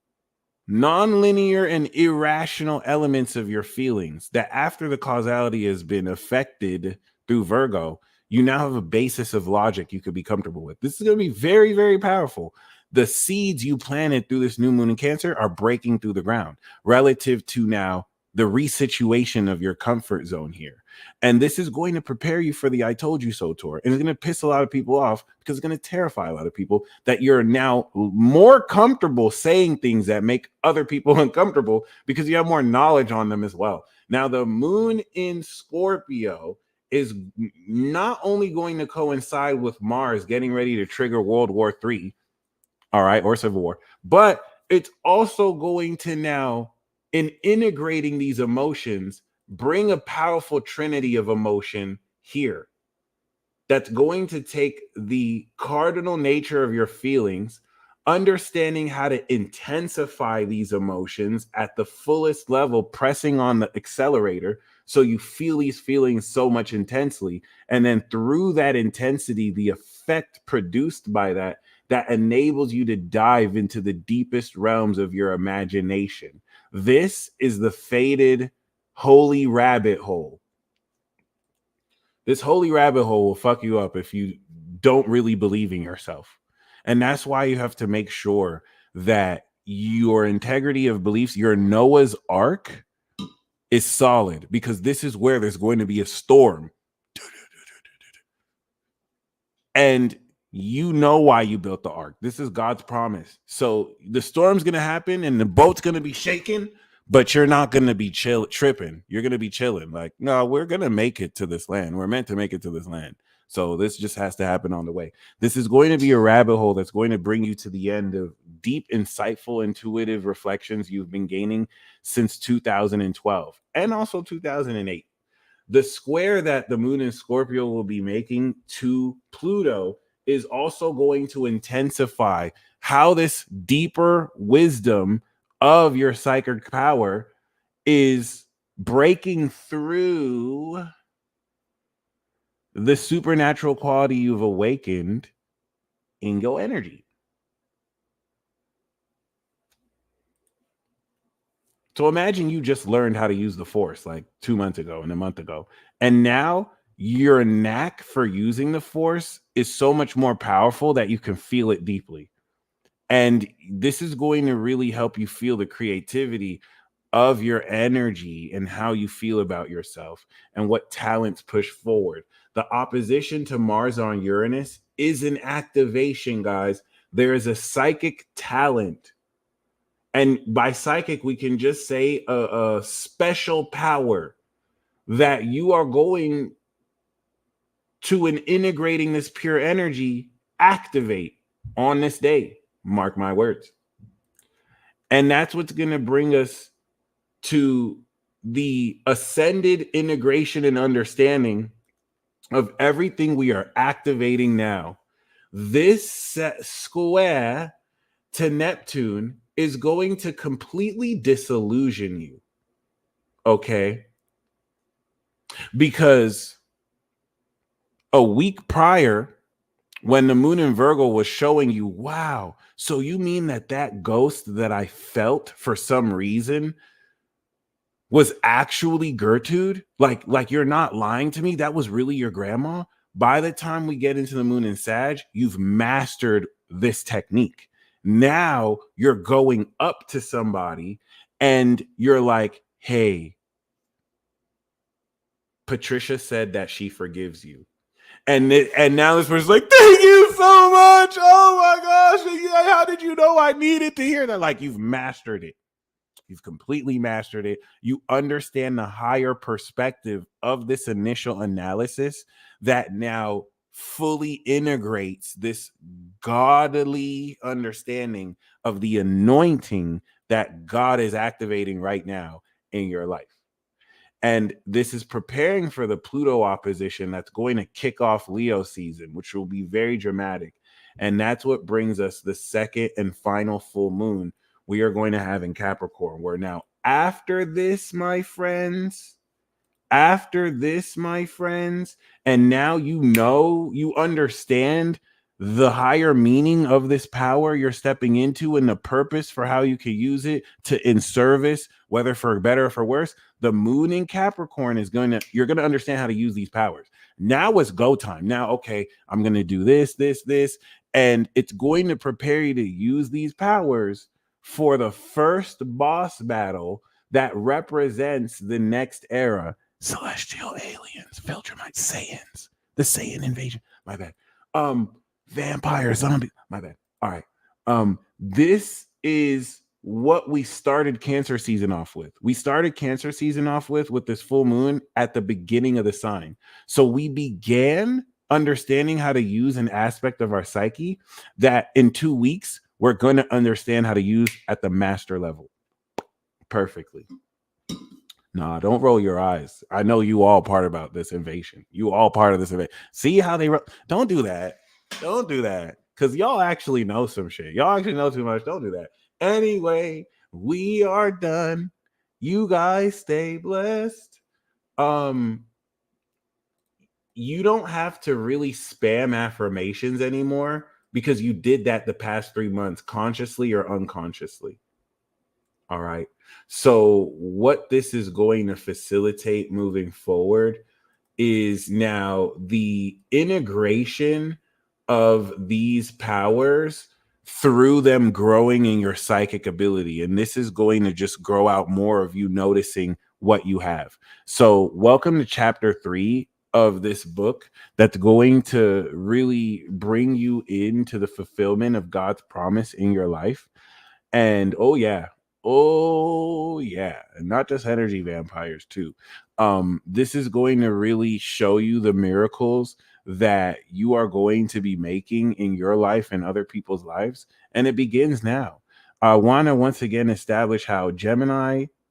nonlinear and irrational elements of your feelings that after the causality has been affected through Virgo, you now have a basis of logic you could be comfortable with. This is going to be very, very powerful. The seeds you planted through this new moon in Cancer are breaking through the ground relative to now the resituation of your comfort zone here. And this is going to prepare you for the I told you so tour. And it's going to piss a lot of people off because it's going to terrify a lot of people that you're now more comfortable saying things that make other people uncomfortable because you have more knowledge on them as well. Now, the moon in Scorpio is not only going to coincide with Mars getting ready to trigger World War III, all right, or Civil War, but it's also going to now, in integrating these emotions, bring a powerful trinity of emotion here that's going to take the cardinal nature of your feelings, understanding how to intensify these emotions at the fullest level, pressing on the accelerator so you feel these feelings so much intensely. And then through that intensity, the effect produced by that enables you to dive into the deepest realms of your imagination. This is the fated holy rabbit hole. This holy rabbit hole will fuck you up if you don't really believe in yourself. And that's why you have to make sure that your integrity of beliefs, your Noah's Ark, is solid, because this is where there's going to be a storm. And you know why you built the ark. This is God's promise. So the storm's going to happen and the boat's going to be shaking, but you're not going to be tripping. You're going to be chilling. Like, no, we're going to make it to this land. We're meant to make it to this land. So this just has to happen on the way. This is going to be a rabbit hole that's going to bring you to the end of deep, insightful, intuitive reflections you've been gaining since 2012 and also 2008. The square that the moon in Scorpio will be making to Pluto is also going to intensify how this deeper wisdom of your psychic power is breaking through the supernatural quality you've awakened in your energy. So imagine you just learned how to use the Force like 2 months ago and a month ago, and now your knack for using the Force is so much more powerful that you can feel it deeply. And this is going to really help you feel the creativity of your energy and how you feel about yourself and what talents push forward. The opposition to Mars on Uranus is an activation, guys. There is a psychic talent. And by psychic, we can just say a special power that you are going to, in integrating this pure energy, activate on this day. Mark my words. And that's what's going to bring us to the ascended integration and understanding of everything we are activating now. This square to Neptune is going to completely disillusion you. Okay? Because a week prior, when the moon in Virgo was showing you, wow, so you mean that ghost that I felt for some reason was actually Gertrude? Like you're not lying to me? That was really your grandma? By the time we get into the moon in Sag, you've mastered this technique. Now you're going up to somebody and you're like, hey, Patricia said that she forgives you. And now this person's like, thank you so much. Oh my gosh. How did you know I needed to hear that? Like, you've mastered it. You've completely mastered it. You understand the higher perspective of this initial analysis that now fully integrates this godly understanding of the anointing that God is activating right now in your life. And this is preparing for the Pluto opposition that's going to kick off Leo season, which will be very dramatic. And that's what brings us the second and final full moon we are going to have in Capricorn. Where now, after this, my friends, and now you understand the higher meaning of this power you're stepping into and the purpose for how you can use it to in service, whether for better or for worse. The moon in Capricorn you're going to understand how to use these powers. Now it's go time. Now, okay, I'm going to do this, and it's going to prepare you to use these powers for the first boss battle that represents the next era. Celestial aliens, Viltrumites, Saiyans, the Saiyan invasion. My bad. Vampire, zombie. My bad. All right. This is what we started Cancer season off with. We started Cancer season off with this full moon at the beginning of the sign. So we began understanding how to use an aspect of our psyche that in 2 weeks we're going to understand how to use at the master level perfectly. Nah, don't roll your eyes. I know you all part about this invasion. You all part of this invasion. See how they don't do that. Don't do that. Because y'all actually know some shit. Y'all actually know too much. Don't do that. Anyway, we are done. You guys stay blessed. You don't have to really spam affirmations anymore because you did that the past 3 months, consciously or unconsciously. All right. So what this is going to facilitate moving forward is now the integration of these powers through them growing in your psychic ability. And this is going to just grow out more of you noticing what you have. So welcome to chapter 3 of this book that's going to really bring you into the fulfillment of God's promise in your life. And oh yeah, and not just energy vampires too. This is going to really show you the miracles that you are going to be making in your life and other people's lives, and it begins now. I want to once again establish how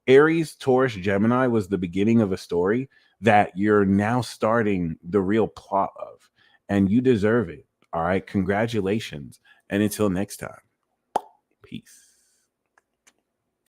Aries, Taurus, Gemini was the beginning of a story that you're now starting the real plot of, and you deserve it. All right, congratulations, and until next time, peace.